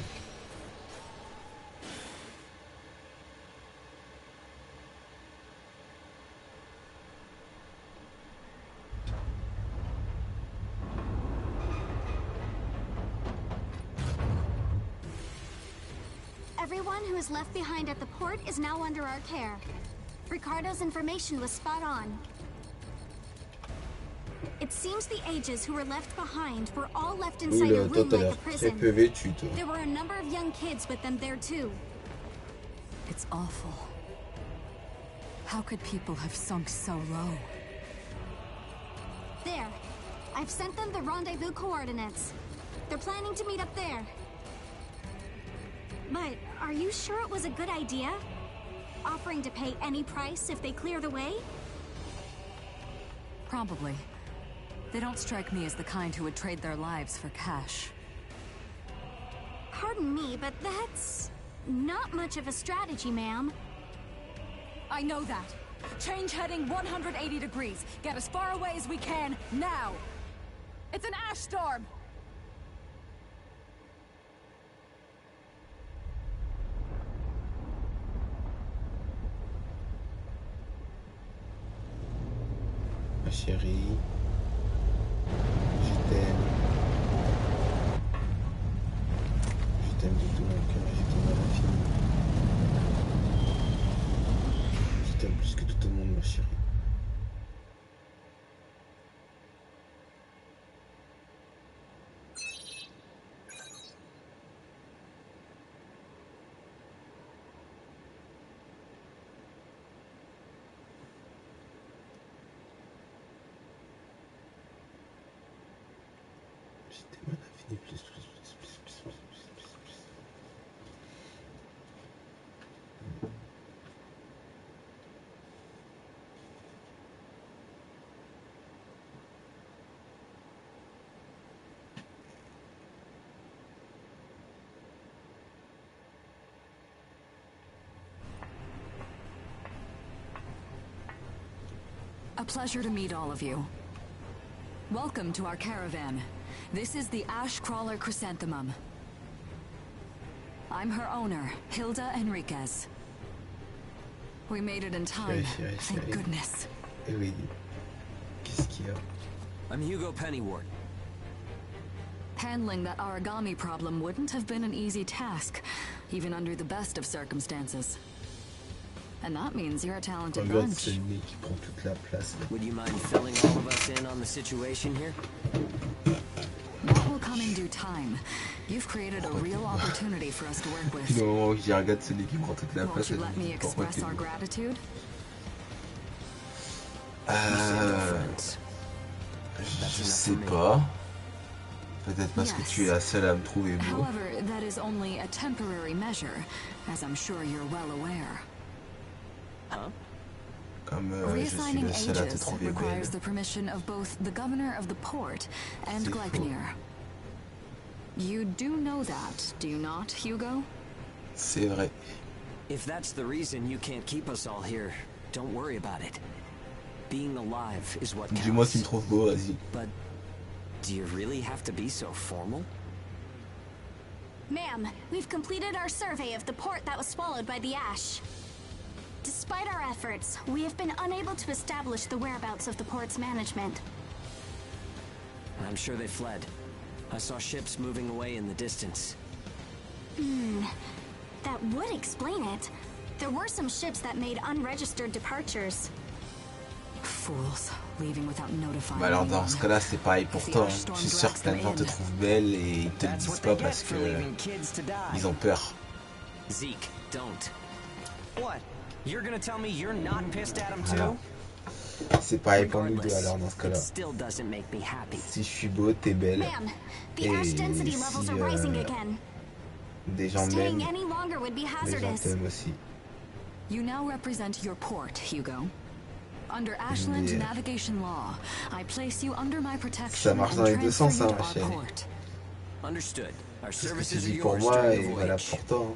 Everyone who is left behind at the port is now under our care. Ricardo's information was spot on. It seems the ages who were left behind were all left inside a room like a prison. There were a number of young kids with them there too. It's awful. How could people have sunk so low? There. I've sent them the rendezvous coordinates. They're planning to meet up there. But are you sure it was a good idea? Offering to pay any price if they clear the way? Probably. They don't strike me as the kind who would trade their lives for cash. Pardon me, but that's not much of a strategy, ma'am. I know that. Change heading 180 degrees. Get as far away as we can, now! It's an ash storm! Ma chérie, je t'aime. Je t'aime de tout mon cœur, j'ai ton mal infini. Je t'aime plus que tout au monde, ma chérie. A pleasure to meet all of you. Welcome to our caravan. This is the Ash Crawler Chrysanthemum. I'm her owner, Hilda Enriquez. We made it in time, thank goodness. Eh oui. Qu'est-ce qu'il y a? I'm Hugo Pennywort. Handling that origami problem wouldn't have been an easy task, even under the best of circumstances. And that means you're a talented bunch. Would you mind filling all of us in on the situation here? That will come in due time. You've created a real opportunity for us to work with. Won't you let me express our gratitude? Je sais pas. Peut-être parce que tu es la seule à me trouver beau. However, that is only a temporary measure, as I'm sure you're well aware. Comme je suis le seul à te trouver belle. Requires the permission of both the governor of the port and Gleipnir. You do know that, do you not, Hugo? C'est vrai. If that's the reason you can't keep us all here, don't worry about it. Being alive is what counts. Dis-moi si tu me trouves beau, vas-y. But do you really have to be so formal? Ma'am, we've completed our survey of the port that was swallowed by the ash. Despite our efforts, we have been unable to establish the whereabouts of the port's management. I'm sure they fled. I saw ships moving away in the distance. That would explain it. There were some ships that made unregistered departures. Fools, leaving without notifying. Bah alors dans ce cas-là, c'est pareil pour toi. Je suis sûr que plein de gens te trouvent belle et ils te le disent pas parce que ils ont peur. Zeke, don't. What? You're gonna tell me you're not pissed at him too? C'est pareil pour nous deux alors dans ce cas-là. Si je suis beau, t'es belle. Et si des gens m'aiment, les gens t'aiment aussi. You now represent your port, Hugo. Under Ashland navigation law, I place you under my protection. Ça marche dans les deux sens, hein, ma chérie. Understood. Our Ce que tu services are dis pour yours moi during est the valable voyage. pour toi.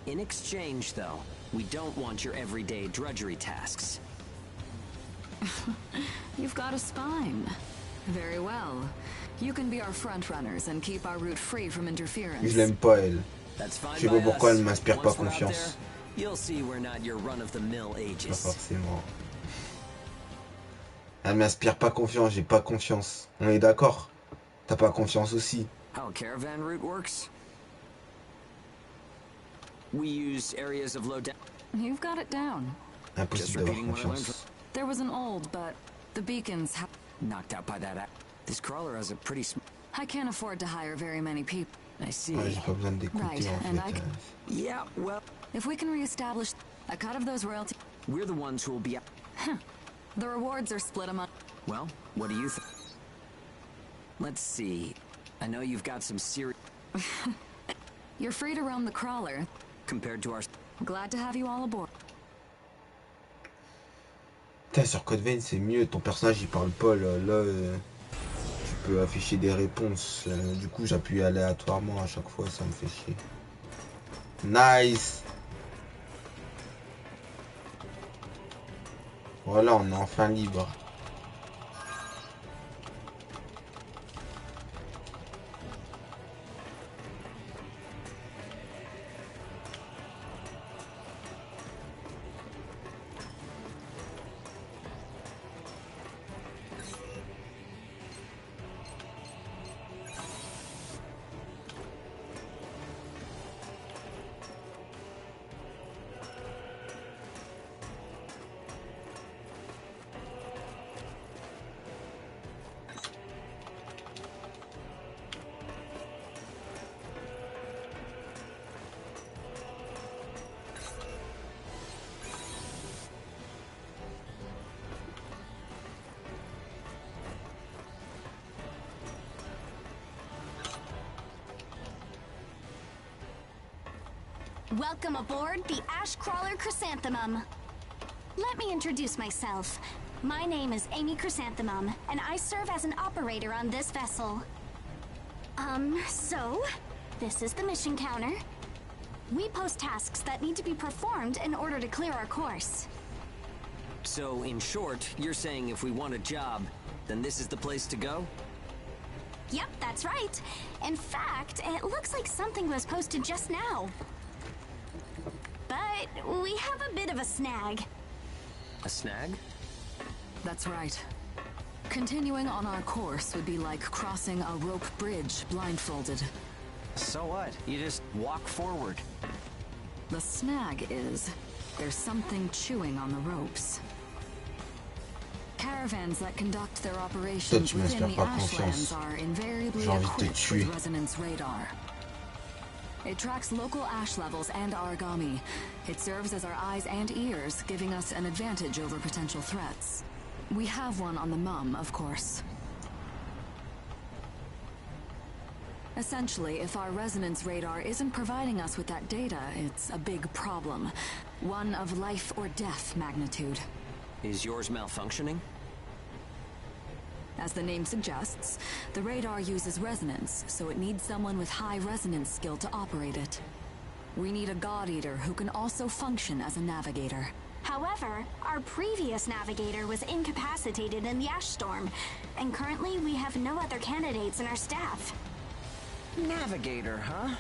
In exchange, though, we don't want your everyday drudgery tasks. You've got a spine. Very well. You can be our front runners and keep our route free from interference. Je l'aime pas elle. That's fine. Je sais pas pourquoi elle m'inspire pas confiance. There, you'll see we're not your run-of-the-mill Pas ages. forcément. Elle m'inspire pas confiance, j'ai pas confiance. On est d'accord? T'as pas confiance aussi. How a caravan route works? We use areas of low down. You've got it down. Impossible d'avoir confiance. There was an old, but the beacons have knocked out by that. This crawler has a pretty. I can't afford to hire very many people. I see. Ouais, j'ai pas besoin d'écouter Right, en and fait. Yeah, well, if we can reestablish a cut of those royalties, we're the ones who will be. The rewards are split among. Well, what do you think? Let's see. I know you've got some serious. You're free to roam the crawler. Compared to our. Glad to have you all aboard. Putain, sur Code Vein, c'est mieux. Ton personnage, il parle pas. Là, tu peux afficher des réponses. Du coup, j'appuie aléatoirement à chaque fois. Ça me fait chier. Nice. Voilà, on est enfin libre. Welcome aboard the Ash Crawler Chrysanthemum. Let me introduce myself. My name is Amy Chrysanthemum, and I serve as an operator on this vessel. So, this is the mission counter. We post tasks that need to be performed in order to clear our course. So, in short, you're saying if we want a job, then this is the place to go? Yep, that's right. In fact, it looks like something was posted just now. But we have a bit of a snag. A snag? That's right. Continuing on our course would be like crossing a rope bridge blindfolded. So what? You just walk forward. The snag is, there's something chewing on the ropes. Caravans that conduct their operations within the Ashlands are invariably equipped with resonance radar. It tracks local ash levels and origami. It serves as our eyes and ears, giving us an advantage over potential threats. We have one on the Mum, of course. Essentially, if our resonance radar isn't providing us with that data, it's a big problem. One of life or death magnitude. Is yours malfunctioning? As the name suggests, the radar uses resonance, so it needs someone with high resonance skill to operate it. We need a God Eater who can also function as a navigator. However, our previous navigator was incapacitated in the ash storm, and currently we have no other candidates in our staff. Navigator, huh?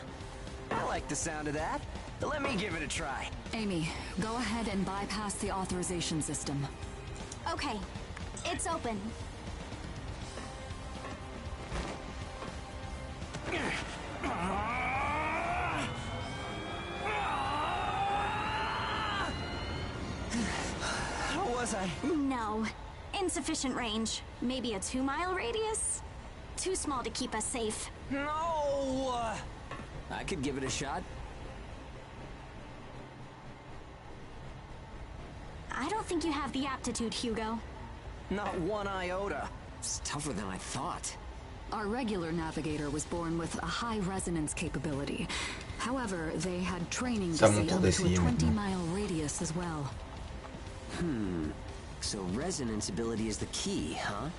I like the sound of that. Let me give it a try. Amy, go ahead and bypass the authorization system. Okay, it's open. How was I? No. Insufficient range. Maybe a 2-mile radius? Too small to keep us safe. No! I could give it a shot. I don't think you have the aptitude, Hugo. Not one iota. It's tougher than I thought. Our regular navigator was born with a high resonance capability. However, they had training to see up to a 20-mile radius as well. So resonance ability is the key, huh?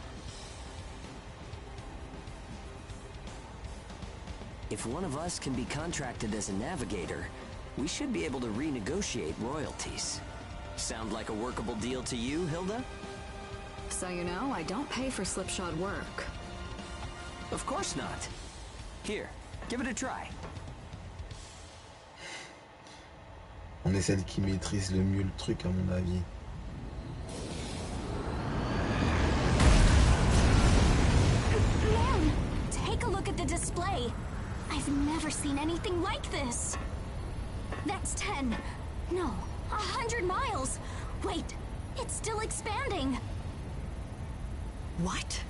If one of us can be contracted as a navigator, we should be able to renegotiate royalties. Sound like a workable deal to you, Hilda? So you know, I don't pay for slipshod work. Of course not. Here, give it a try. On est celle qui maîtrise le mieux le truc à mon avis. Man, take a look at the display. I've never seen anything like this. That's 10. No, 100 miles. Wait, it's still expanding. What?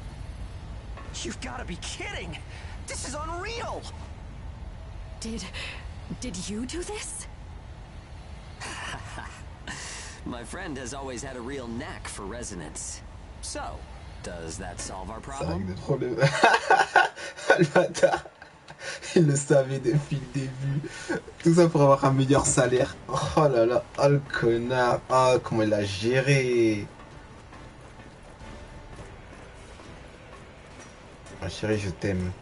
You've got to be kidding! This is unreal! Did you do this? My friend has always had a real knack for resonance. So, does that solve our problem? Le bâtard, il le savait depuis le début. Tout ça pour avoir un meilleur salaire. Oh là là, oh le connard. Oh, comment il a géré. Ah, chérie, je t'aime.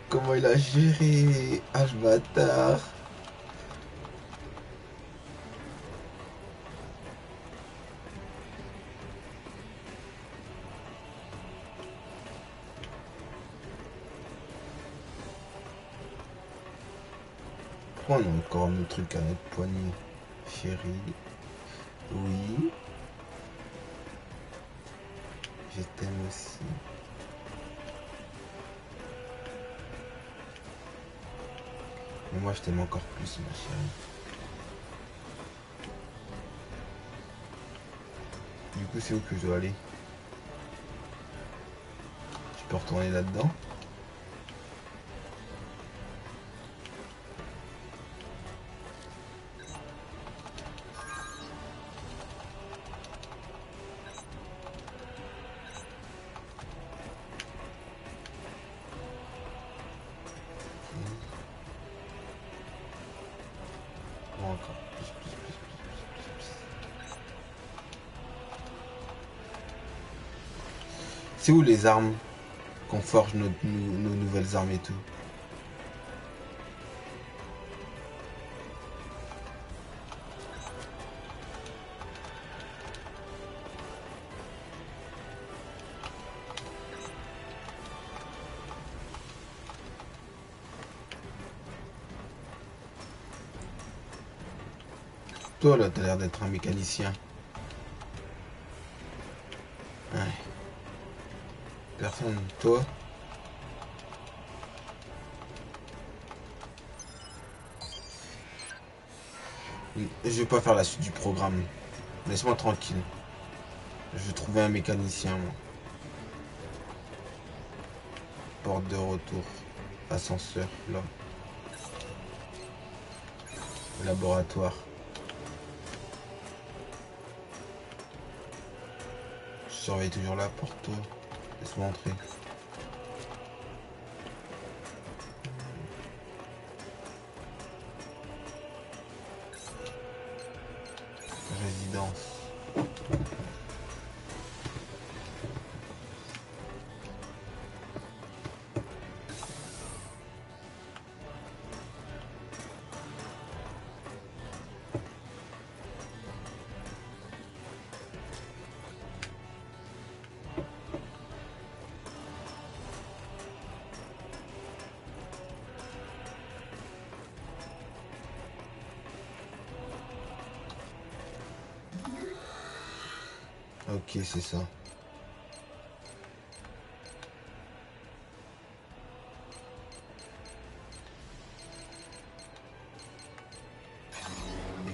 Comment il a géré. Ah, le bâtard. On a encore un autre truc à notre poignet, chérie. Oui. Je t'aime aussi. Mais moi je t'aime encore plus, ma chérie. Du coup, c'est où que je dois aller? Je peux retourner là-dedans? C'est où les armes qu'on forge nos nouvelles armes et tout? Toi là, t'as l'air d'être un mécanicien. Ouais. Personne, toi. Je vais pas faire la suite du programme. Laisse-moi tranquille. Je vais trouver un mécanicien, moi. Porte de retour. Ascenseur, là. Laboratoire. Je surveille toujours la porte, toi. Laisse-moi entrer. Résidence. Ok, c'est ça.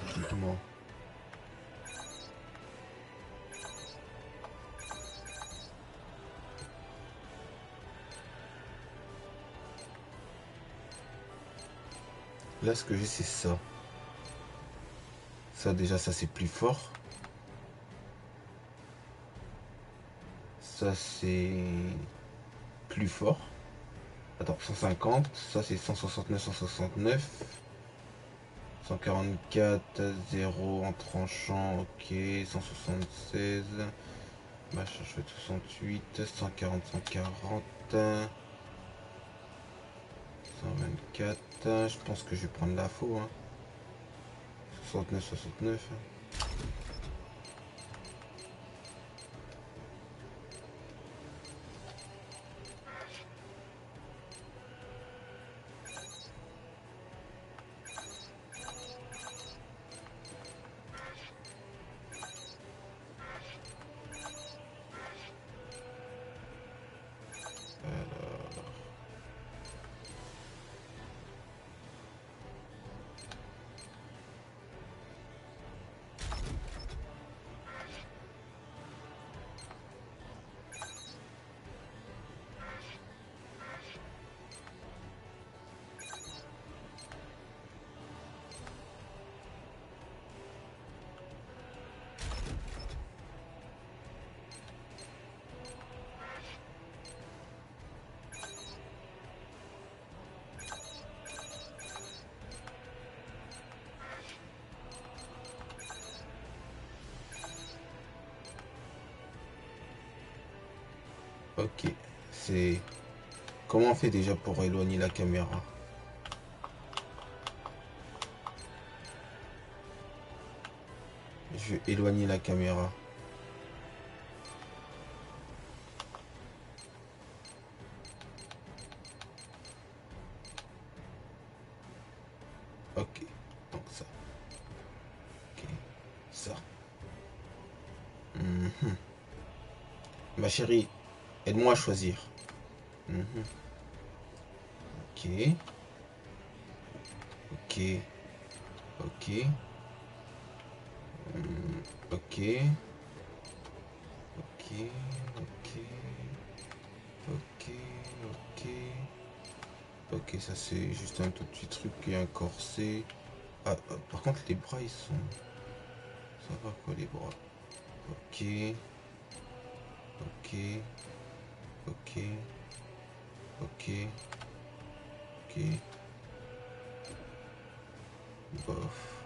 Équipement. Là, ce que j'ai, c'est ça. Ça, déjà, ça, c'est plus fort. Ça, c'est plus fort. Attends, 150. Ça, c'est 169, 169. 144, 0 en tranchant. Ok. 176. Machin, je fais 68. 140, 140. 124. Je pense que je vais prendre la faux. Hein. 69, 69. Ok, c'est... Comment on fait déjà pour éloigner la caméra? Je vais éloigner la caméra. Ok, donc ça. Ok, ça. Mhm. Ma chérie, aide-moi à choisir. Mhm. Ok. Ok. Ok. Ok. Ok. Ok. Ok. Ok. Ok, ça c'est juste un tout petit truc et un corset. Ah, par contre les bras ils sont... Ça va quoi les bras? Ok. Ok. Ok. Ok. Ok. Bof.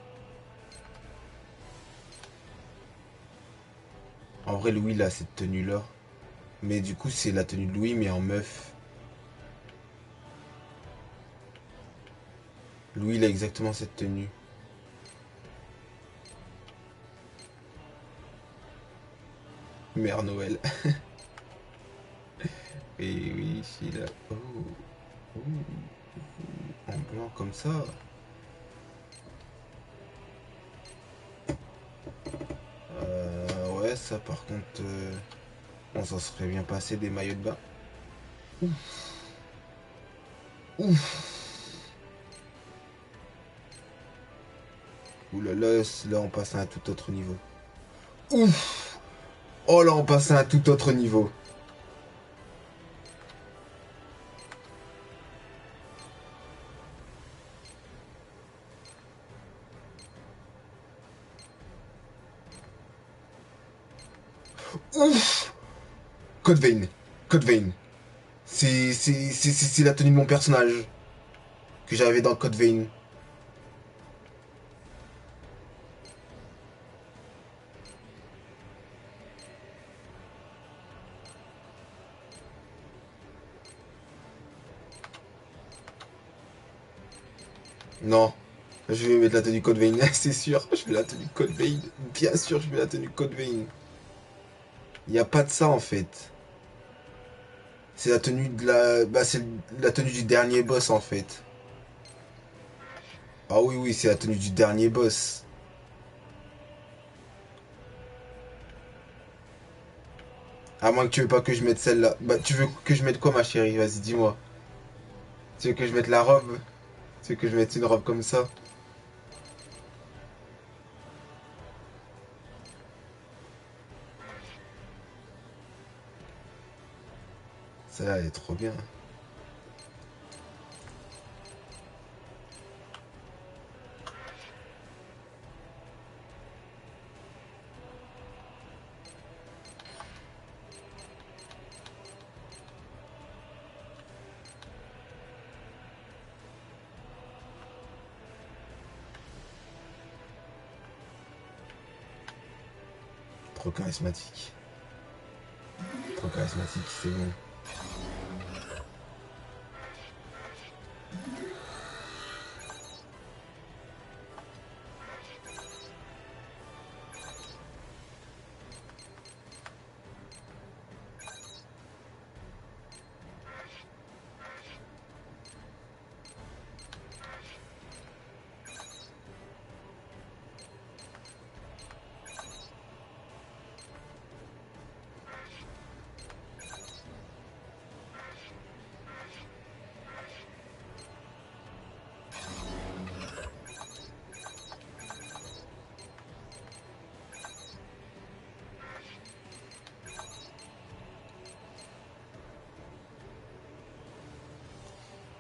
En vrai, Louis, là, cette tenue-là, Mais du coup, c'est la tenue de Louis, mais en meuf. Louis, il a exactement cette tenue. Mère Noël. Et oui, il a... Oh, oh, en blanc comme ça. Ouais, ça par contre... Bon, ça serait bien passé des maillots de bain. Ouf. Ouf. Ouh là là, là on passe à un tout autre niveau. Ouf. Oh là on passe à un tout autre niveau. Ouf. Code Vein. Code Vein. C'est la tenue de mon personnage. Que j'avais dans Code Vein. Non. Je vais mettre la tenue Code Vein, c'est sûr. Je vais la tenue Code Vein. Bien sûr, je vais la tenue Code Vein. Il n'y a pas de ça en fait. C'est la tenue de la... Bah c'est la tenue du dernier boss en fait. Ah oui, oui, c'est la tenue du dernier boss. À moins que tu veux pas que je mette celle-là. Bah tu veux que je mette quoi ma chérie? Vas-y, dis-moi. Tu veux que je mette la robe? Tu veux que je mette une robe comme ça? Celle-là, elle est trop bien. Trop charismatique. Trop charismatique, c'est bon.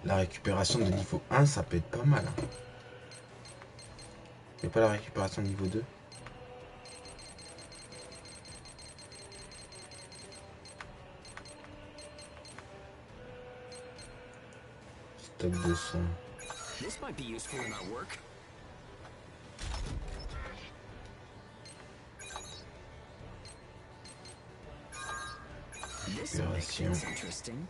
La récupération de niveau 1, ça peut être pas mal. Hein. Et pas la récupération de niveau 2. Stock de son. This might be useful in our work. This makes things interesting.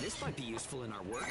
This might be useful in our work.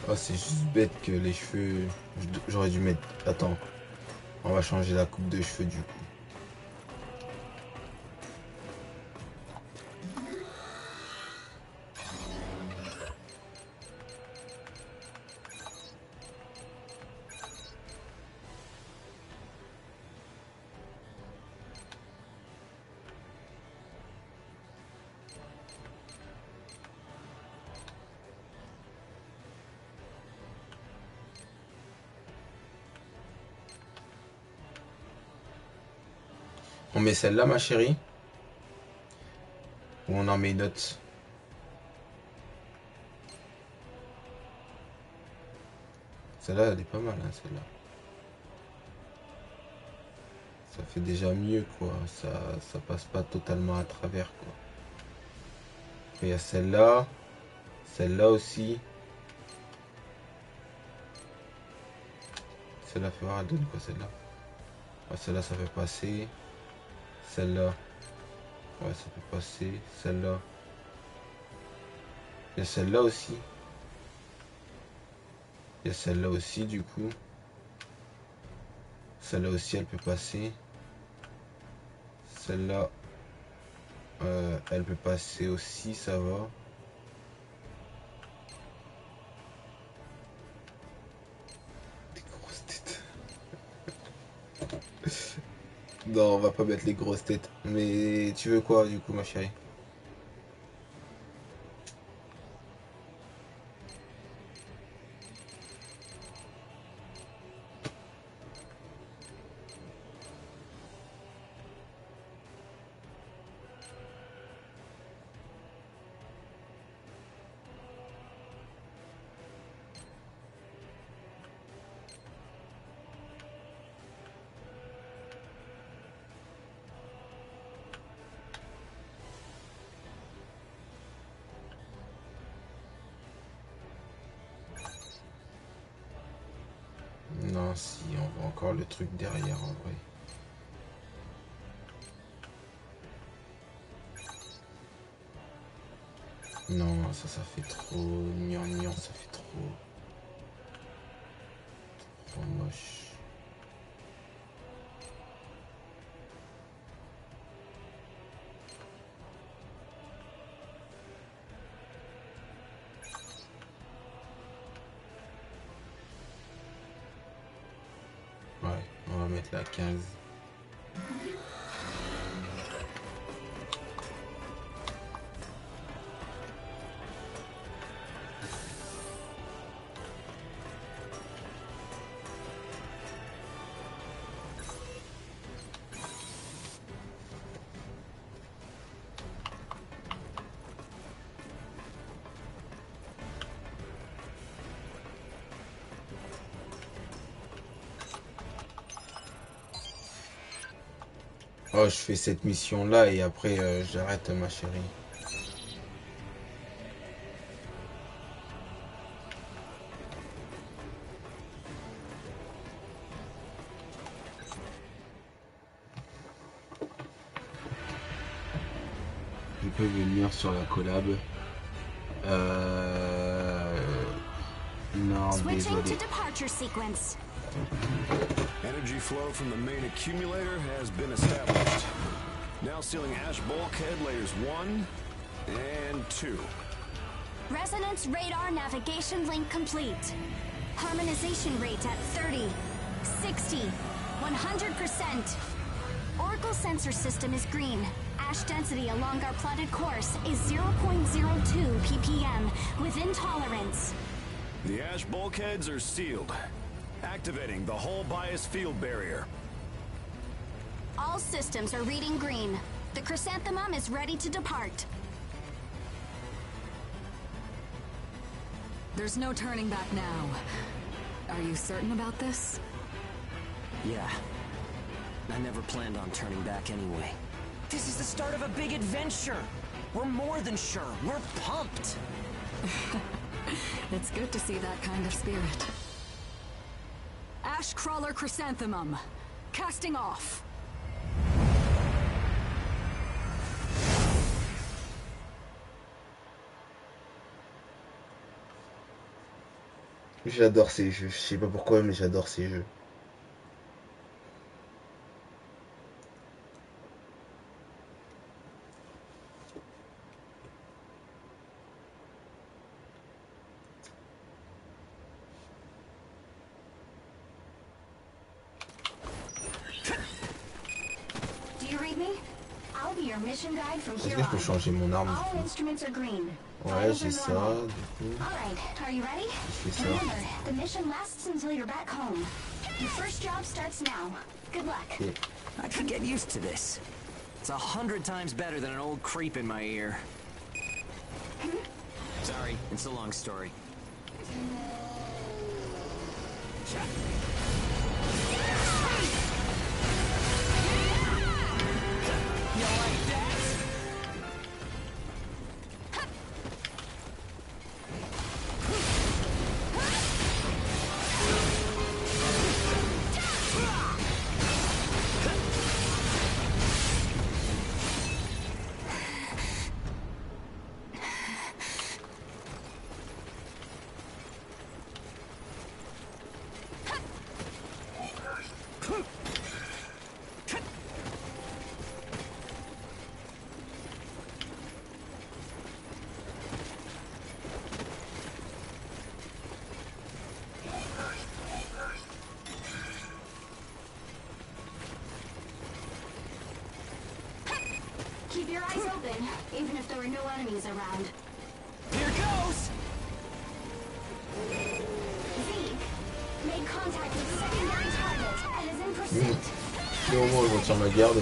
Oh, c'est juste bête que les cheveux... J'aurais dû mettre... Attends. On va changer la coupe de cheveux du coup. On met celle-là, ma chérie? Ou on en met une autre? Celle-là, elle est pas mal, hein, celle-là. Ça fait déjà mieux, quoi. Ça passe pas totalement à travers, quoi. Après, il y a celle-là. Celle-là aussi. Celle-là, fait voir, elle donne quoi, celle-là? Ouais, celle-là, ça fait passer. Celle-là. Ouais, ça peut passer. Celle-là. Il y a celle-là aussi. Il y a celle-là aussi, du coup. Celle-là aussi, elle peut passer. Celle-là, elle peut passer aussi, ça va. Des grosses têtes. Non, on va pas mettre les grosses têtes. Mais tu veux quoi, du coup, ma chérie? Non, si, on voit encore le truc derrière, en vrai. Non, ça fait trop gnangnan, ça fait trop moche. Ouais, on va mettre la 15. Oh, je fais cette mission là et après j'arrête, ma chérie. Je peux venir sur la collab. Non, Switching désolé. to departure sequence. Energy flow from the main accumulator has been established. Now sealing ash bulkhead layers 1 and 2. Resonance radar navigation link complete. Harmonization rate at 30, 60, 100%. Oracle sensor system is green. Ash density along our plotted course is 0.02 ppm, within tolerance. The ash bulkheads are sealed, activating the hull bias field barrier. All systems are reading green. The chrysanthemum is ready to depart. There's no turning back now. Are you certain about this? Yeah. I never planned on turning back anyway. This is the start of a big adventure. We're more than sure. We're pumped. It's good to see that kind of spirit. Ash Crawler Chrysanthemum. Casting off. J'adore ces jeux. Je sais pas pourquoi, mais j'adore ces jeux. Est-ce que je peux changer mon arme du coup? Ouais, j'ai ça, du coup. Je fais ça. Okay. I could get used to this. It's 100 times better than an old creep in my ear. Sorry, it's a long story. You like that? Keep your eyes open, even if there are no enemies around. Here goes! Z made contact with secondary target and is in pursuit. Et au moment où je retire ma garde, Z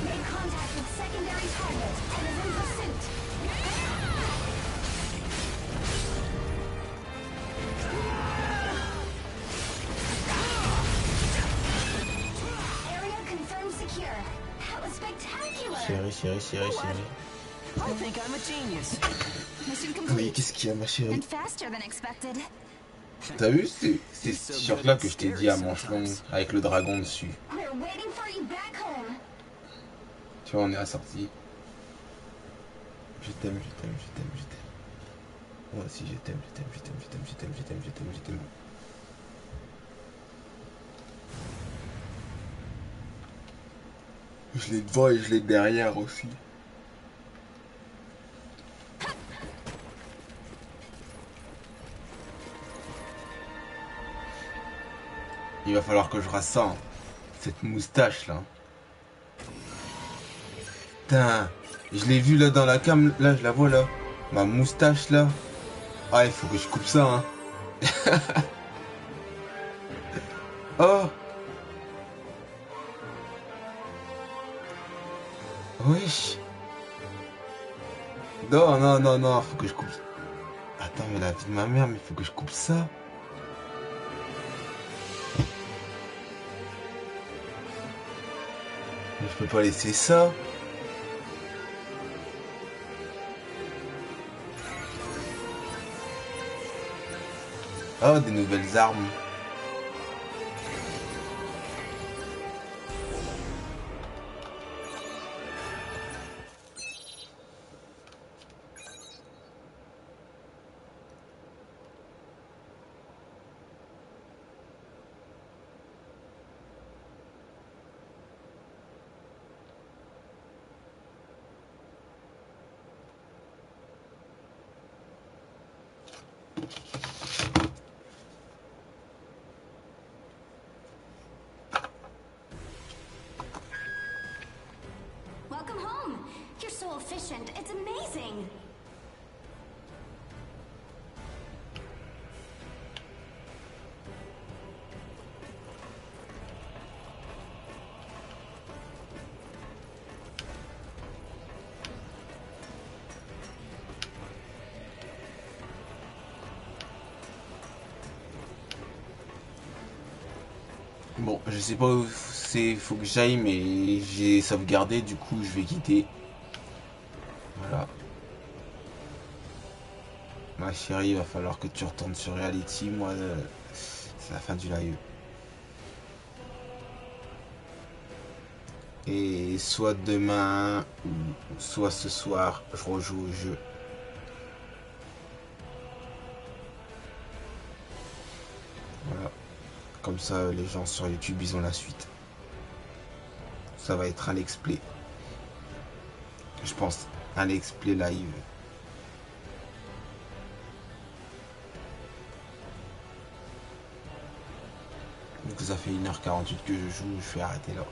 made contact with secondary target and is in pursuit. Area confirmed secure. That was spectacular. Chérie. I think I'm a genius. Mission Oui, complete. qu'est-ce qu'il y a ma chérie? And faster than expected. T'as vu c'est ce t-shirt là que je t'ai dit à manches longues avec le dragon dessus. We're waiting for you back home. Tu vois, on est assortis. Je t'aime. Moi aussi je t'aime. Je l'ai devant et je l'ai derrière aussi. Il va falloir que je ressente cette moustache là. Putain, je l'ai vu là dans la cam, là je la vois là. Ma moustache là. Ah, il faut que je coupe ça hein. Oh. Wesh. Non, faut que je coupe. Attends, mais la vie de ma mère, mais faut que je coupe ça. Mais je peux pas laisser ça. Oh, des nouvelles armes. Welcome home. You're so efficient. It's amazing. Bon, je sais pas où c'est, faut que j'aille, mais j'ai sauvegardé, du coup je vais quitter. Voilà. Ma chérie, il va falloir que tu retournes sur Reality, moi, c'est la fin du live. Et soit demain, ou soit ce soir, je rejoue au jeu. Comme ça, les gens sur YouTube, ils ont la suite. Ça va être un let's play. Je pense, un let's play live. Donc ça fait 1h48 que je joue, je vais arrêter là.